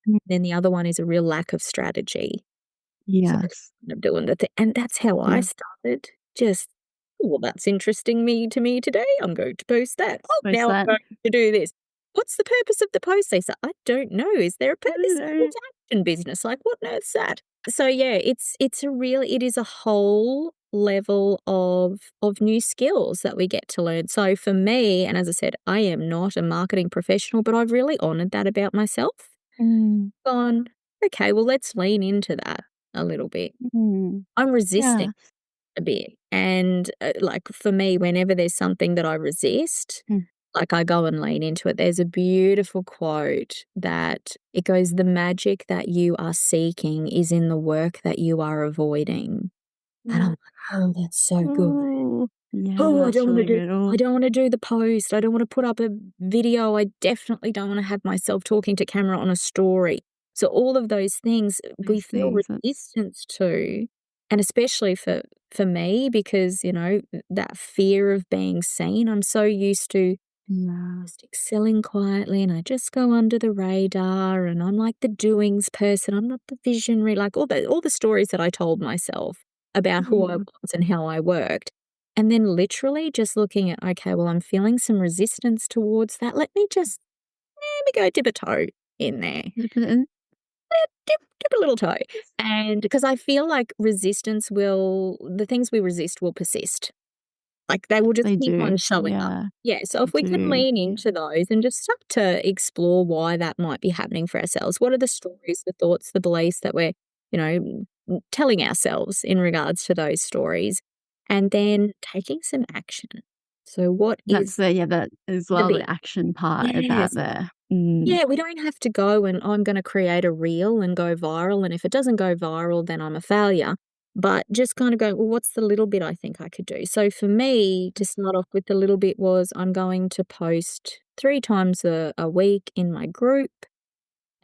Speaker 2: Mm,
Speaker 1: Then the other one is a real lack of strategy. So
Speaker 2: yes.
Speaker 1: I'm doing the thing, and that's how I
Speaker 2: Yeah.
Speaker 1: started. Just, "Oh, well, that's interesting me to me today. I'm going to post that. Oh,
Speaker 2: Post
Speaker 1: now I'm
Speaker 2: that.
Speaker 1: going to do this." What's the purpose of the post, Lisa? I don't know. Is there a
Speaker 2: I don't
Speaker 1: purpose?
Speaker 2: know.
Speaker 1: It's action business. Like, what on earth's that? So yeah, it is a whole level of new skills that we get to learn. So for me, and as I said, I am not a marketing professional, but I've really honored that about myself.
Speaker 2: Mm,
Speaker 1: Gone, okay, well, let's lean into that a little bit.
Speaker 2: mm.
Speaker 1: I'm resisting
Speaker 2: Yeah.
Speaker 1: a bit. And, like, for me, whenever there's something that I resist,
Speaker 2: Mm.
Speaker 1: like, I go and lean into it. There's a beautiful quote that it goes, "The magic that you are seeking is in the work that you are avoiding." And I'm
Speaker 2: Mm.
Speaker 1: like, "Oh, that's so good."
Speaker 2: Ooh. Yeah,
Speaker 1: Oh,
Speaker 2: that's really good.
Speaker 1: I
Speaker 2: Oh,
Speaker 1: don't wanna do the post, I don't wanna put up a video, I definitely don't wanna have myself talking to camera on a story. So all of those things we
Speaker 2: those
Speaker 1: feel
Speaker 2: things, that's
Speaker 1: resistance to, and especially for me because, that fear of being seen, I'm so used to
Speaker 2: yeah.
Speaker 1: just excelling quietly and I just go under the radar and I'm like the doings person, I'm not the visionary, like all the stories that I told myself about who I
Speaker 2: Mm.
Speaker 1: was and how I worked. And then literally just looking at, okay, well, I'm feeling some resistance towards that. Let me go dip a toe in there. Dip a little toe. And because I feel like the things we resist will persist. Like, they will just
Speaker 2: They
Speaker 1: keep on
Speaker 2: do.
Speaker 1: showing up.
Speaker 2: Yeah,
Speaker 1: Yeah, so if we can
Speaker 2: do.
Speaker 1: lean
Speaker 2: Yeah.
Speaker 1: into those and just start to explore why that might be happening for ourselves. What are the stories, the thoughts, the beliefs that we're, telling ourselves in regards to those stories? And then taking some action. So what
Speaker 2: That's
Speaker 1: is
Speaker 2: the yeah, that as
Speaker 1: the
Speaker 2: well,
Speaker 1: big
Speaker 2: the action part of that
Speaker 1: Yes.
Speaker 2: there. Mm.
Speaker 1: Yeah, we don't have to go and I'm gonna create a reel and go viral, and if it doesn't go viral, then I'm a failure. But just kind of go, well, what's the little bit I think I could do? So for me, to start off with, the little bit was I'm going to post 3 times a week in my group,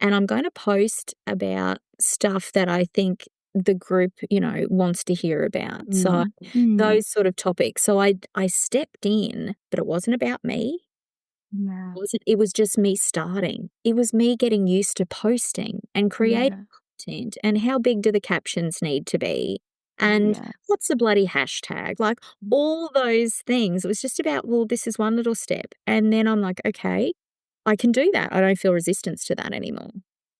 Speaker 1: and I'm going to post about stuff that I think the group, wants to hear about. So
Speaker 2: Mm. Mm.
Speaker 1: those sort of topics. So I stepped in, but it wasn't about me.
Speaker 2: Yeah.
Speaker 1: It was just me starting. It was me getting used to posting and creating
Speaker 2: Yeah.
Speaker 1: content, and how big do the captions need to be, and
Speaker 2: Yes.
Speaker 1: what's the bloody hashtag, like, all those things. It was just about, well, this is one little step, and then I'm like, "Okay, I can do that." I don't feel resistance to that anymore.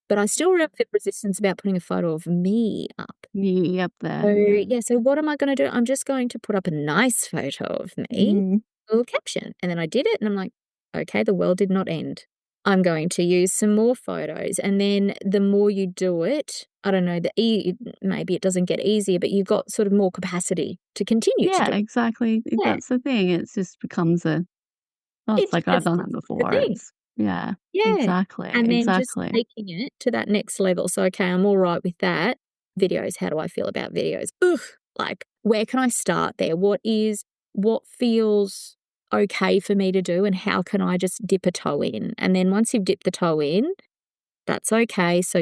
Speaker 1: But I still feel resistance about putting a photo of me up.
Speaker 2: Me up there,
Speaker 1: So,
Speaker 2: yeah.
Speaker 1: yeah, so what am I gonna do? I'm just going to put up a nice photo of me,
Speaker 2: Mm.
Speaker 1: a little caption, and then I did it, and I'm like, "Okay, the world did not end. I'm going to use some more photos," and then the more you do it, I don't know, maybe it doesn't get easier, but you've got sort of more capacity to continue to
Speaker 2: Yeah,
Speaker 1: do it.
Speaker 2: exactly.
Speaker 1: Yeah,
Speaker 2: That's the thing. It's just becomes a oh, it's
Speaker 1: it
Speaker 2: like I've
Speaker 1: just
Speaker 2: done that
Speaker 1: it's the
Speaker 2: before.
Speaker 1: thing.
Speaker 2: It's yeah,
Speaker 1: Yeah,
Speaker 2: exactly,
Speaker 1: and then just
Speaker 2: exactly.
Speaker 1: taking it to that next level. So, okay, I'm alright with that. Videos, how do I feel about videos? Ugh, like, where can I start there? What feels okay for me to do, and how can I just dip a toe in? And then once you've dipped the toe in, that's okay. So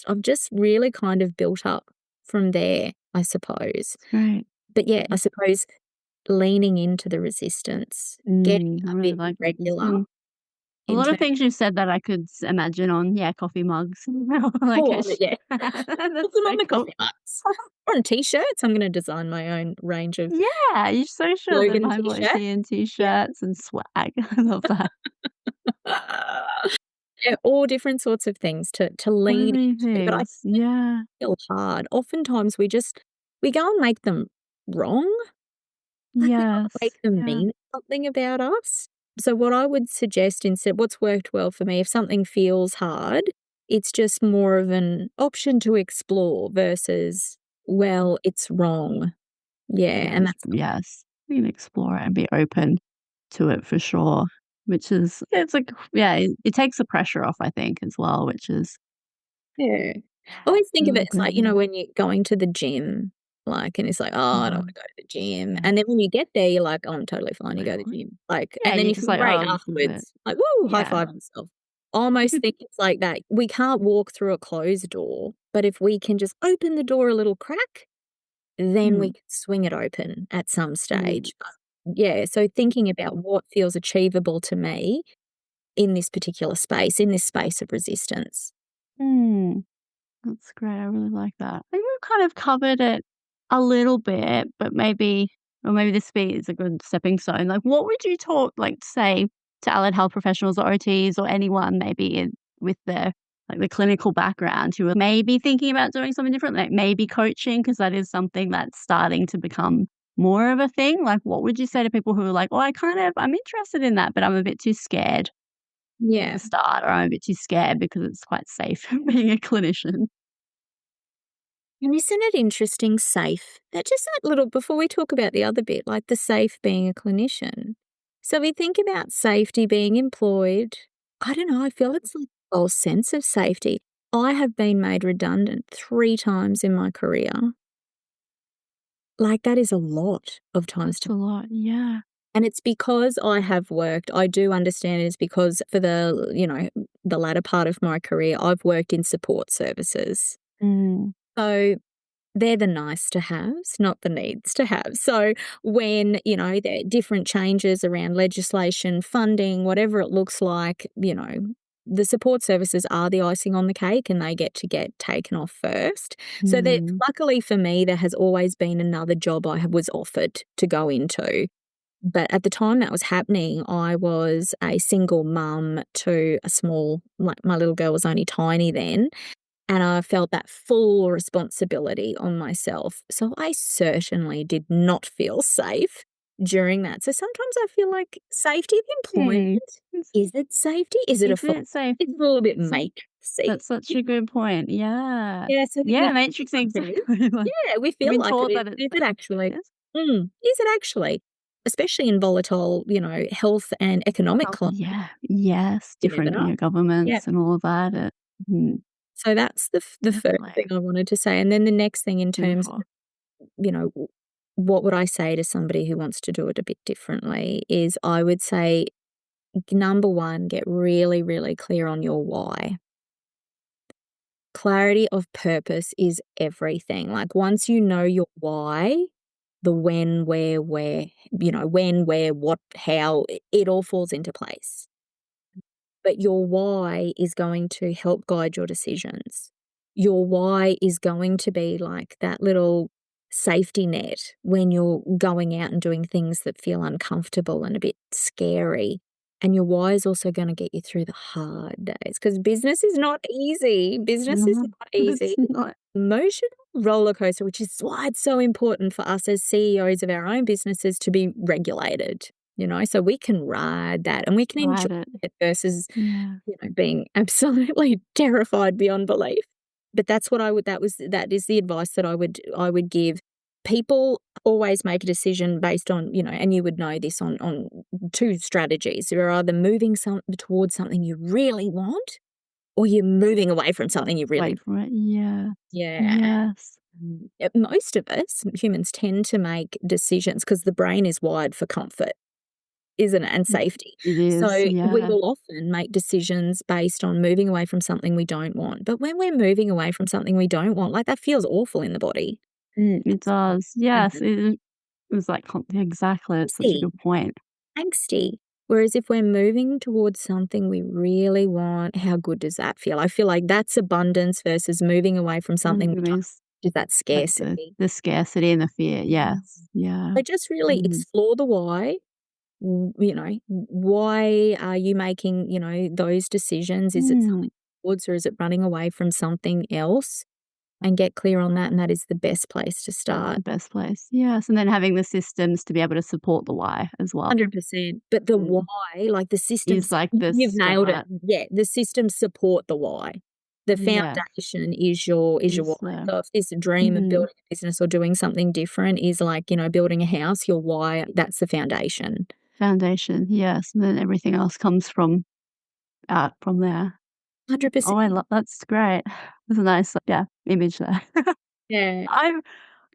Speaker 1: I've just really kind of built up from there, I suppose.
Speaker 2: It's great.
Speaker 1: But yeah, I suppose leaning into the resistance, getting
Speaker 2: I
Speaker 1: a
Speaker 2: really
Speaker 1: bit
Speaker 2: like this.
Speaker 1: regular
Speaker 2: And a
Speaker 1: in
Speaker 2: lot of
Speaker 1: terms.
Speaker 2: things you've said that I could imagine on, yeah, coffee mugs. Like,
Speaker 1: Oh, yeah. Put
Speaker 2: that's
Speaker 1: them
Speaker 2: so
Speaker 1: on the
Speaker 2: cool.
Speaker 1: coffee mugs. Or on T-shirts. I'm gonna design my own range of
Speaker 2: Yeah, you so should. The
Speaker 1: slogan
Speaker 2: My Voice
Speaker 1: T-shirt.
Speaker 2: here and
Speaker 1: Yeah.
Speaker 2: T-shirts and swag. I love that.
Speaker 1: Yeah, all different sorts of things to
Speaker 2: So
Speaker 1: lean
Speaker 2: many
Speaker 1: into, but I
Speaker 2: things. Yeah.
Speaker 1: feel hard. Oftentimes we go and make them wrong, like, we can't
Speaker 2: Yes.
Speaker 1: make them
Speaker 2: Yeah.
Speaker 1: mean something about us. So what I would suggest instead what's worked well for me, if something feels hard, it's just more of an option to explore versus, "Well, it's wrong." Yeah,
Speaker 2: Yeah,
Speaker 1: and that's
Speaker 2: yes. We can explore it and be open to it for sure, which is it's like yeah, it takes the pressure off, I think, as well, which is
Speaker 1: yeah. I
Speaker 2: yeah,
Speaker 1: always think of
Speaker 2: really
Speaker 1: it as like,
Speaker 2: good.
Speaker 1: when you're going to the gym, like, and it's like, "Oh, I don't wanna
Speaker 2: Mhm.
Speaker 1: go to the gym," and then when you get there, you're like, "Oh, I'm totally fine to
Speaker 2: Like,
Speaker 1: go to the
Speaker 2: what?
Speaker 1: gym." Like,
Speaker 2: Yeah,
Speaker 1: and
Speaker 2: and
Speaker 1: then
Speaker 2: you're
Speaker 1: you
Speaker 2: just
Speaker 1: feel
Speaker 2: like,
Speaker 1: great
Speaker 2: "Oh, this is it."
Speaker 1: afterwards, like, "Woo," high
Speaker 2: Yeah.
Speaker 1: five yourself. I almost think it's like that. We can't walk through a closed door, but if we can just open the door a little crack, then we
Speaker 2: Mm,
Speaker 1: can swing it open at some
Speaker 2: mm,
Speaker 1: stage. But, yeah, so thinking about what feels achievable to me in this particular space, in this space of resistance.
Speaker 2: mm. That's great, I really like that. I think we've kind of covered it a little bit, but maybe this be is a good stepping stone. Like, what would you say to allied health professionals or OTs or anyone maybe with the clinical background who are maybe thinking about doing something different, like maybe coaching, because that is something that's starting to become more of a thing. Like, what would you say to people who are like, "Oh, I'm interested in that, but I'm a bit too scared
Speaker 1: Yeah.
Speaker 2: to start, or I'm a bit too scared because it's quite safe being a clinician?"
Speaker 1: And isn't it interesting, safe? That just that little before we talk about the other bit, like the safe being a clinician. So we think about safety being employed. I don't know, I feel it's like a false sense of safety. I have been made redundant 3 times in my career. Like, that is a lot of times
Speaker 2: That's
Speaker 1: to
Speaker 2: a lot, yeah.
Speaker 1: and it's because I have worked I do understand it's because for the latter part of my career, I've worked in support services.
Speaker 2: Mm,
Speaker 1: So they're the nice to haves, not the needs to have. So when, there are different changes around legislation, funding, whatever it looks like, the support services are the icing on the cake and they get taken off first. So that
Speaker 2: mm,
Speaker 1: luckily for me, there has always been another job was offered to go into. But at the time that was happening, I was a single mum to a small, like my little girl was only tiny then. And I felt that full responsibility on myself. So I certainly did not feel safe during that. So sometimes I feel like safety of employment,
Speaker 2: mm. Is
Speaker 1: is it safety? Is it a
Speaker 2: is
Speaker 1: false?
Speaker 2: it safe?
Speaker 1: It's a little bit
Speaker 2: So
Speaker 1: matrixy.
Speaker 2: that's such a good point, yeah.
Speaker 1: Yeah, so we
Speaker 2: Yeah,
Speaker 1: feel
Speaker 2: matrix
Speaker 1: like it is.
Speaker 2: exactly, like,
Speaker 1: Yeah, we
Speaker 2: we've
Speaker 1: feel
Speaker 2: been
Speaker 1: like it
Speaker 2: taught
Speaker 1: is.
Speaker 2: that it's
Speaker 1: Is it
Speaker 2: safe.
Speaker 1: actually?
Speaker 2: Yes.
Speaker 1: Is it actually? Especially in volatile, health and economic
Speaker 2: Health,
Speaker 1: climate,
Speaker 2: yeah, yes,
Speaker 1: you never
Speaker 2: different,
Speaker 1: know. Yeah.
Speaker 2: governments and all of that,
Speaker 1: So that's the first
Speaker 2: definitely.
Speaker 1: thing I wanted to say. And then the next thing in terms
Speaker 2: Beautiful.
Speaker 1: you know, w what would I say to somebody who wants to do it a bit differently is I would say, number 1, get really, really clear on your why. Clarity of purpose is everything. Like, once you know your why, the when, where, when, where, what, how, it all falls into place. But your why is going to help guide your decisions. Your why is going to be like that little safety net when you're going out and doing things that feel uncomfortable and a bit scary. And your why is also going to get you through the hard days because business is not easy. Business is
Speaker 2: Mhm.
Speaker 1: not
Speaker 2: It's
Speaker 1: easy.
Speaker 2: not
Speaker 1: Emotional roller coaster, which is why it's so important for us as CEOs of our own businesses to be regulated, so we can ride that and we can enjoy
Speaker 2: right it.
Speaker 1: it versus,
Speaker 2: Yeah.
Speaker 1: being absolutely terrified beyond belief. But that's what I would that is the advice that I would give. People always make a decision based on, and you would know this on 2 strategies. You're either moving towards something you really want or you're moving away from something you really
Speaker 2: Wait for it, yeah.
Speaker 1: yeah.
Speaker 2: Yes.
Speaker 1: Most of us, humans, tend to make decisions because the brain is wired for comfort, isn't it, and
Speaker 2: Mm,
Speaker 1: safety.
Speaker 2: it is,
Speaker 1: So, we
Speaker 2: yeah.
Speaker 1: will often make decisions based on moving away from something we don't want, but when we're moving away from something we don't want, like, that feels awful in the body.
Speaker 2: It does. Yes,
Speaker 1: Mhm.
Speaker 2: it is like exactly, it's such a
Speaker 1: Angsty,
Speaker 2: good point.
Speaker 1: angsty. Whereas if we're moving towards something we really want, how good does that feel? I feel like that's abundance versus moving away from something we
Speaker 2: It
Speaker 1: don't
Speaker 2: is
Speaker 1: is that
Speaker 2: like the
Speaker 1: scarcity.
Speaker 2: the scarcity and the fear, yes. Yeah.
Speaker 1: So just really
Speaker 2: Mm.
Speaker 1: explore the why. You know, why are you making, those decisions? Is it
Speaker 2: Mm,
Speaker 1: something towards or is it running away from something else? And get clear on that, and that is the best place to
Speaker 2: that's
Speaker 1: start.
Speaker 2: the best place. Yes, and then having the systems to be able to support the why as well.
Speaker 1: 100%. But the
Speaker 2: Mm,
Speaker 1: why, like the
Speaker 2: is
Speaker 1: systems,
Speaker 2: like the
Speaker 1: you've nailed it.
Speaker 2: start.
Speaker 1: Yeah, the systems support the why. The
Speaker 2: Yeah,
Speaker 1: foundation is your
Speaker 2: is
Speaker 1: why.
Speaker 2: the
Speaker 1: So if this dream of
Speaker 2: mhm,
Speaker 1: building a business or doing something different is like, building a house, your why, that's the foundation.
Speaker 2: foundation, yes, and then everything else comes from out from there. Oh,
Speaker 1: 100%.
Speaker 2: I love that's great. That's a nice, yeah, image there.
Speaker 1: Yeah.
Speaker 2: I'm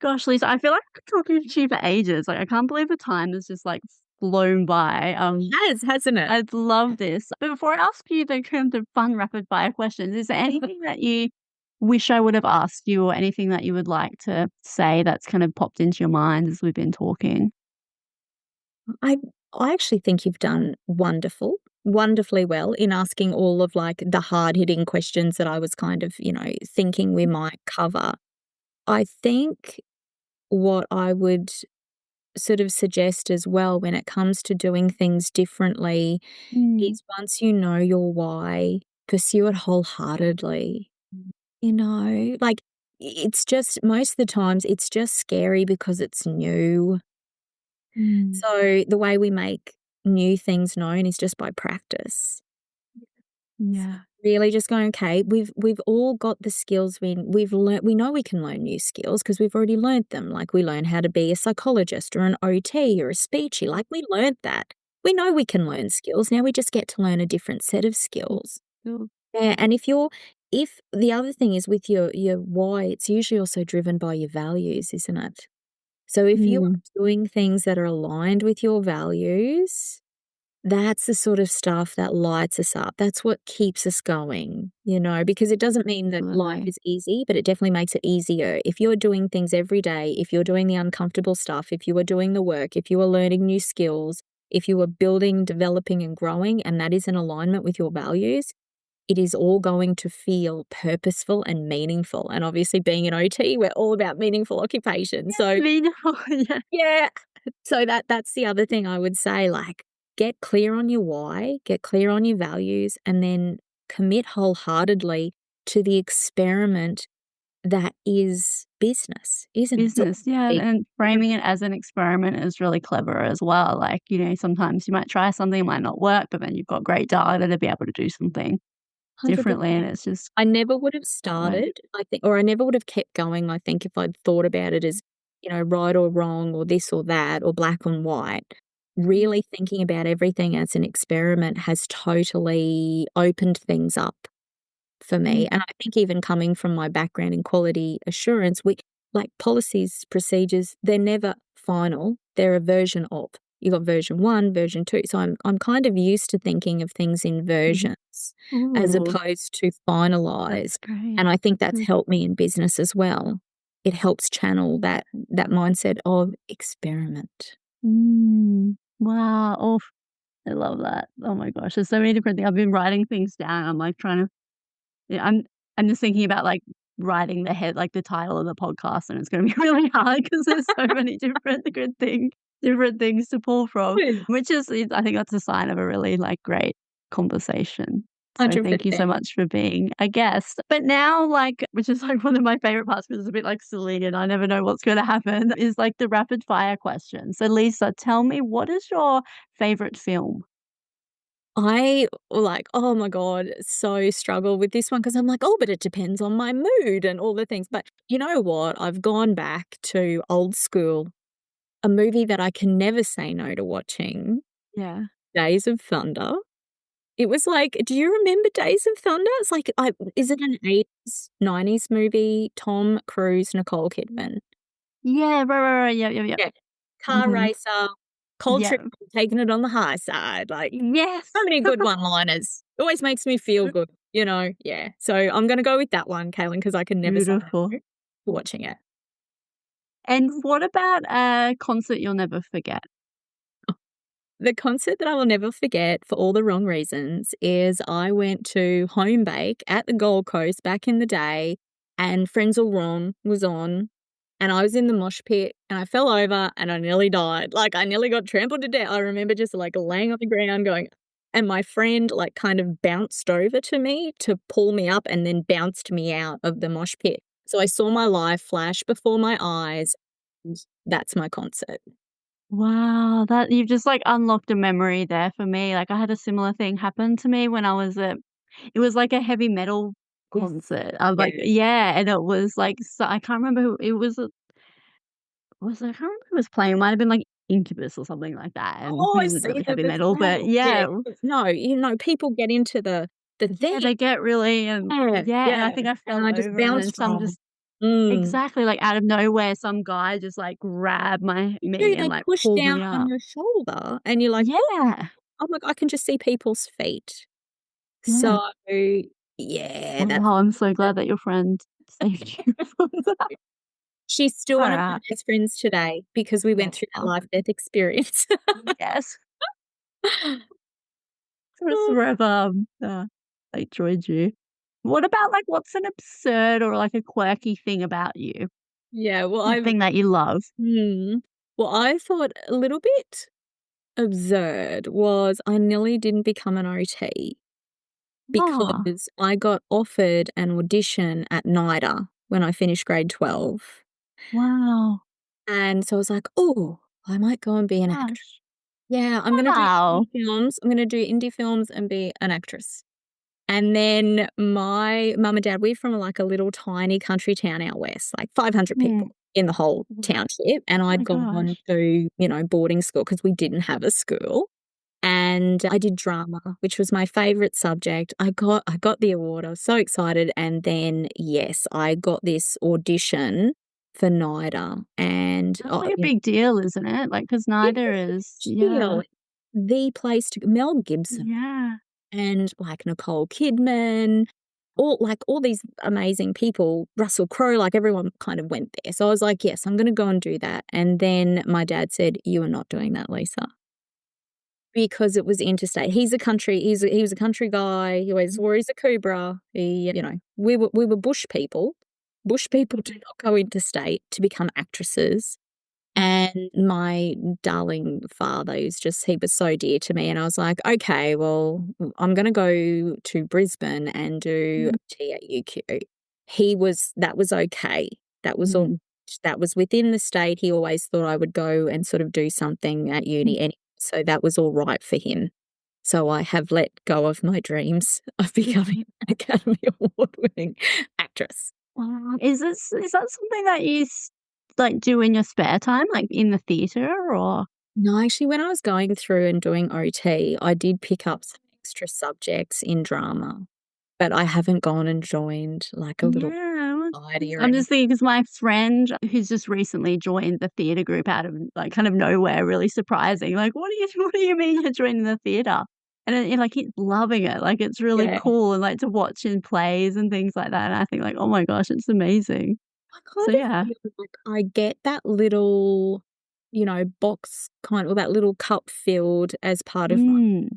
Speaker 2: Gosh, Lisa, I feel like I've been talking to you for ages, like, I can't believe the time has just, like, flown by,
Speaker 1: Has, hasn't it?
Speaker 2: I'd love this. But before I ask you the kind of fun rapid fire questions, is there anything that you wish I would have asked you or anything that you would like to say that's kind of popped into your mind as we've been talking?
Speaker 1: I I actually think you've done wonderfully well in asking all of, like, the hard-hitting questions that I was kind of, thinking we might cover. I think what I would sort of suggest as well when it comes to doing things differently
Speaker 2: Mm,
Speaker 1: is once you know your why, pursue it wholeheartedly, Like, it's just most of the times, it's just scary because it's new.
Speaker 2: mm,
Speaker 1: So, the way we make new things known is just by practice. So,
Speaker 2: yeah,
Speaker 1: really just going, "Okay, we've all got the skills we've learnt we know we can learn new skills because 'cause we've already learnt them, like, we learn how to be a psychologist or an OT or a speechy, like, we learnt that. We know we can learn skills, now we just get to learn a different set of skills."
Speaker 2: cool.
Speaker 1: Yeah, and if the other thing is with your why, it's usually also driven by your values, isn't it? So, if you
Speaker 2: Mm,
Speaker 1: are doing things that are aligned with your values, that's the sort of stuff that lights us up. That's what keeps us going, because it doesn't mean that life
Speaker 2: absolutely.
Speaker 1: is easy, but it definitely makes it easier. If you're doing things every day, if you're doing the uncomfortable stuff, if you are doing the work, if you are learning new skills, if you are building, developing, and growing, and that is in alignment with your values, it is all going to feel purposeful and meaningful. And obviously, being an OT, we're all about meaningful occupation. So,
Speaker 2: Meaningful, yeah.
Speaker 1: yeah. So that's the other thing I would say, like, get clear on your why, get clear on your values, and then commit wholeheartedly to the experiment that is business, isn't it? It's all
Speaker 2: Business, yeah,
Speaker 1: big.
Speaker 2: and framing it as an experiment is really clever as well, like, sometimes you might try something, it might not work, but then you've got great data to be able to do something differently, and
Speaker 1: 100%.
Speaker 2: it's just
Speaker 1: I never would have
Speaker 2: that way.
Speaker 1: started, I think, or I never would have kept going, I think, if I'd thought about it as, right or wrong or this or that or black and white. Really thinking about everything as an experiment has totally opened things up for
Speaker 2: Mm,
Speaker 1: me, and I think even coming from my background in quality assurance, we like, policies, procedures, they're never final, they're a version of. You got version 1, version 2, so I'm kind of used to thinking of things in
Speaker 2: mhm.
Speaker 1: versions as
Speaker 2: Ooh,
Speaker 1: opposed to
Speaker 2: that's
Speaker 1: finalized,
Speaker 2: great.
Speaker 1: and I think
Speaker 2: That's
Speaker 1: that's
Speaker 2: really
Speaker 1: helped me in business as well. It helps channel that mindset of experiment.
Speaker 2: wow, oh, I love that. Oh my gosh, there's so many different things. I've been writing things down, I'm, like, trying to yeah, I'm just thinking about, like, writing the title of the podcast, and it's gonna be really hard because there's so many different things to pull from,
Speaker 1: Good.
Speaker 2: which is I think that's a sign of a really, like, great conversation. So thank you so
Speaker 1: 100%.
Speaker 2: much for being a guest. But now, like which is, like, one of my favorite parts because it's a bit, like, silly and I never know what's gonna happen, is, like, the rapid fire question. So, Lisa, tell me, what is your favorite film?
Speaker 1: I, like, oh my god, so struggle with this one because 'cause I'm like, "Oh, but it depends on my mood and all the things." But you know what? I've gone back to old school, a movie that I can never say no to watching,
Speaker 2: Yeah.
Speaker 1: Days of Thunder. It was like, do you remember Days of Thunder? It's like, I is it an '80s, '90s movie? Tom Cruise, Nicole Kidman.
Speaker 2: Yeah, right. Yep, yep, yep.
Speaker 1: Yeah. Car
Speaker 2: Mhm.
Speaker 1: racer, culture,
Speaker 2: Yep.
Speaker 1: taking it on the high side, like,
Speaker 2: Yes.
Speaker 1: so many good one-liners. Always makes me feel good, Yeah. So I'm gonna go with that one, Kaylin, because I can never say
Speaker 2: Beautiful.
Speaker 1: no to watching it.
Speaker 2: And what about a concert you'll never forget?
Speaker 1: The concert that I will never forget for all the wrong reasons is I went to Homebake at the Gold Coast back in the day, and Friends All Wrong was on, and I was in the mosh pit, and I fell over, and I nearly died. Like, I nearly got trampled to death. I remember just, like, laying on the ground going and my friend, like, kind of bounced over to me to pull me up and then bounced me out of the mosh pit. So I saw my life flash before my eyes. That's my concert.
Speaker 2: Wow, that you've just, like, unlocked a memory there for me. Like, I had a similar thing happen to me when I was at it was like a heavy metal
Speaker 1: Yes.
Speaker 2: concert. I was
Speaker 1: Yeah.
Speaker 2: like yeah, and it was like so I can't remember who it was I can't remember who was playing, it might have been, like, Incubus or something like that, and
Speaker 1: Oh,
Speaker 2: which
Speaker 1: I
Speaker 2: isn't
Speaker 1: see
Speaker 2: really
Speaker 1: that
Speaker 2: heavy
Speaker 1: as
Speaker 2: metal, but
Speaker 1: well. Yeah.
Speaker 2: yeah.
Speaker 1: No, people get into the
Speaker 2: Yeah,
Speaker 1: thing.
Speaker 2: they get really,
Speaker 1: Yeah,
Speaker 2: yeah, and I
Speaker 1: yeah,
Speaker 2: think I
Speaker 1: and
Speaker 2: fell
Speaker 1: I just
Speaker 2: over and then
Speaker 1: bounced
Speaker 2: some
Speaker 1: wrong.
Speaker 2: just
Speaker 1: Mm.
Speaker 2: exactly, like, out of nowhere, some guy just, like, grabbed
Speaker 1: You
Speaker 2: me
Speaker 1: do,
Speaker 2: and,
Speaker 1: they
Speaker 2: like,
Speaker 1: push
Speaker 2: pulled
Speaker 1: down
Speaker 2: me
Speaker 1: on
Speaker 2: up.
Speaker 1: your shoulder, and you're like,
Speaker 2: Yeah,
Speaker 1: "Oh my god," I can just see people's feet.
Speaker 2: yeah.
Speaker 1: So, yeah, that's
Speaker 2: Wow, I'm so glad that your friend saved you from that.
Speaker 1: she's still one of my
Speaker 2: Alright.
Speaker 1: best friends today because we went through that
Speaker 2: Aw,
Speaker 1: life death experience.
Speaker 2: yes. Just forever, they joined you. What about, like, what's an absurd or, like, a quirky thing about you?
Speaker 1: Yeah, well, I've
Speaker 2: Something that you love?
Speaker 1: hmm. Well, I thought a little bit absurd was I nearly didn't become an OT
Speaker 2: Ah,
Speaker 1: because I got offered an audition at NIDA when I finished grade 12,
Speaker 2: wow.
Speaker 1: and so I was like, "Oh, I might go and be an actress.
Speaker 2: Gosh.
Speaker 1: Yeah,
Speaker 2: Wow.
Speaker 1: I'm gonna do indie films and be an actress." And then my mum and dad, we're from, like, a little tiny country town out west, like 500
Speaker 2: Mm.
Speaker 1: people in the whole
Speaker 2: Oh
Speaker 1: township, and
Speaker 2: my
Speaker 1: I'd gone
Speaker 2: gosh.
Speaker 1: to, boarding school because we didn't have a school, and I did drama, which was my favorite subject. I got the award, I was so excited, and then, yes, I got this audition for NIDA, and,
Speaker 2: That's, like, a big deal, isn't it? Like, 'cause
Speaker 1: it
Speaker 2: neither
Speaker 1: is a
Speaker 2: is
Speaker 1: big
Speaker 2: yeah.
Speaker 1: deal. The place to Mel Gibson
Speaker 2: Yeah.
Speaker 1: and, like, Nicole Kidman, all these amazing people, Russell Crowe, like, everyone kind of went there. So I was like, "Yes, I'm gonna go and do that." And then my dad said, "You are not doing that, Lisa." Because it was interstate. He was a country guy, he always wore his Akubra. We were bush people. Bush people do not go interstate to become actresses. And my darling father he was so dear to me, and I was like, "Okay, well, I'm gonna go to Brisbane and do
Speaker 2: Mm,
Speaker 1: OT at UQ." That was okay. That was all
Speaker 2: mm,
Speaker 1: that was within the state. He always thought I would go and sort of do something at
Speaker 2: mm,
Speaker 1: uni anyway, so that was all right for him. So I have let go of my dreams of becoming
Speaker 2: mm.
Speaker 1: an Academy Award-winning actress.
Speaker 2: Wow. Is that something that you like, do in your spare time, like, in the theatre or
Speaker 1: No, actually, when I was going through and doing OT, I did pick up some extra subjects in drama, but I haven't gone and joined, like, a little
Speaker 2: yeah, well,
Speaker 1: society or
Speaker 2: I'm
Speaker 1: anything.
Speaker 2: just thinking because my friend who's just recently joined the theatre group out of, like, kind of nowhere, really surprising, like, what do you mean you're joining the theatre?" And then, like, he's loving it, like, it's really
Speaker 1: Yeah.
Speaker 2: cool and, like, to watch in plays and things like that, and I think, like, "Oh my gosh, it's amazing."
Speaker 1: I
Speaker 2: So,
Speaker 1: kind of
Speaker 2: yeah.
Speaker 1: feel like I get that little, box or that little cup filled as part of my
Speaker 2: Mm,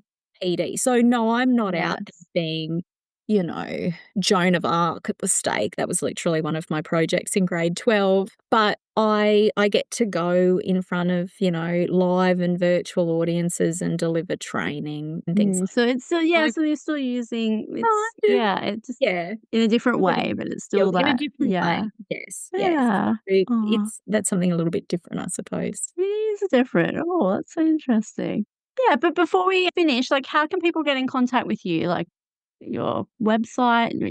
Speaker 1: PD. So, no, I'm not out there
Speaker 2: yes.
Speaker 1: being, you know, Joan of Arc at the stake. That was literally one of my projects in grade 12. But I get to go in front of, live and virtual audiences and deliver training and things
Speaker 2: So it's still yeah,
Speaker 1: like
Speaker 2: so you're still using
Speaker 1: no, I
Speaker 2: it's
Speaker 1: do.
Speaker 2: yeah, it just
Speaker 1: Yeah.
Speaker 2: in a different
Speaker 1: Still
Speaker 2: way, but it's
Speaker 1: yeah,
Speaker 2: still
Speaker 1: in a
Speaker 2: that
Speaker 1: different
Speaker 2: yeah.
Speaker 1: way. Yes, yes.
Speaker 2: Yeah. Oh,
Speaker 1: That's something a little bit different, I suppose.
Speaker 2: it is different. Oh, that's so interesting. Yeah, but before we finish, like, how can people get in contact with you? Like, your website, your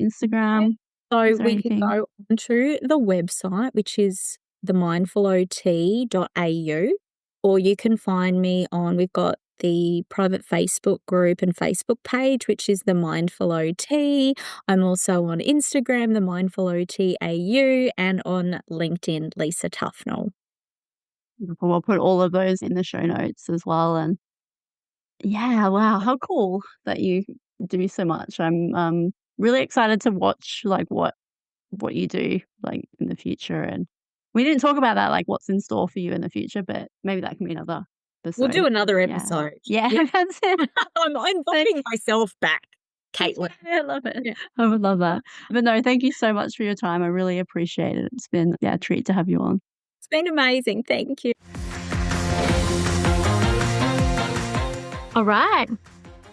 Speaker 1: Yeah.
Speaker 2: Instagram?
Speaker 1: So
Speaker 2: Is there
Speaker 1: we can
Speaker 2: anything?
Speaker 1: go onto the website, which is themindfulot.au, or you can find me we've got the private Facebook group and Facebook page, which is The Mindful OT. I'm also on Instagram, The Mindful OT AU, and on LinkedIn, Lisa Tuffnell.
Speaker 2: We'll put all of those in the show notes as well, and yeah, wow, how cool that you do so much. I'm, really excited to watch, like, what you do, like, in the future, and we didn't talk about that, like, what's in store for you in the future, but maybe that can be another
Speaker 1: We'll
Speaker 2: episode.
Speaker 1: do another
Speaker 2: Yeah.
Speaker 1: episode.
Speaker 2: Yeah,
Speaker 1: Yeah.
Speaker 2: that's it.
Speaker 1: I'm
Speaker 2: But
Speaker 1: inviting myself back. Caitlin.
Speaker 2: I love it.
Speaker 1: Yeah.
Speaker 2: I would love that. But no, thank you so much for your time. I really appreciate it. It's been a treat to have you on.
Speaker 1: It's been amazing. Thank you.
Speaker 2: All right.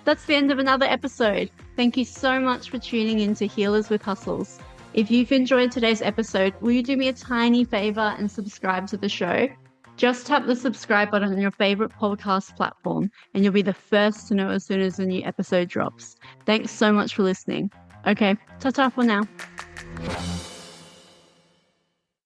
Speaker 2: That's the end of another episode. Thank you so much for tuning in to Healers with Hustles. If you've enjoyed today's episode, will you do me a tiny favor and subscribe to the show? Just tap the subscribe button on your favorite podcast platform and you'll be the first to know as soon as a new episode drops. Thanks so much for listening. Okay, ta-ta for now.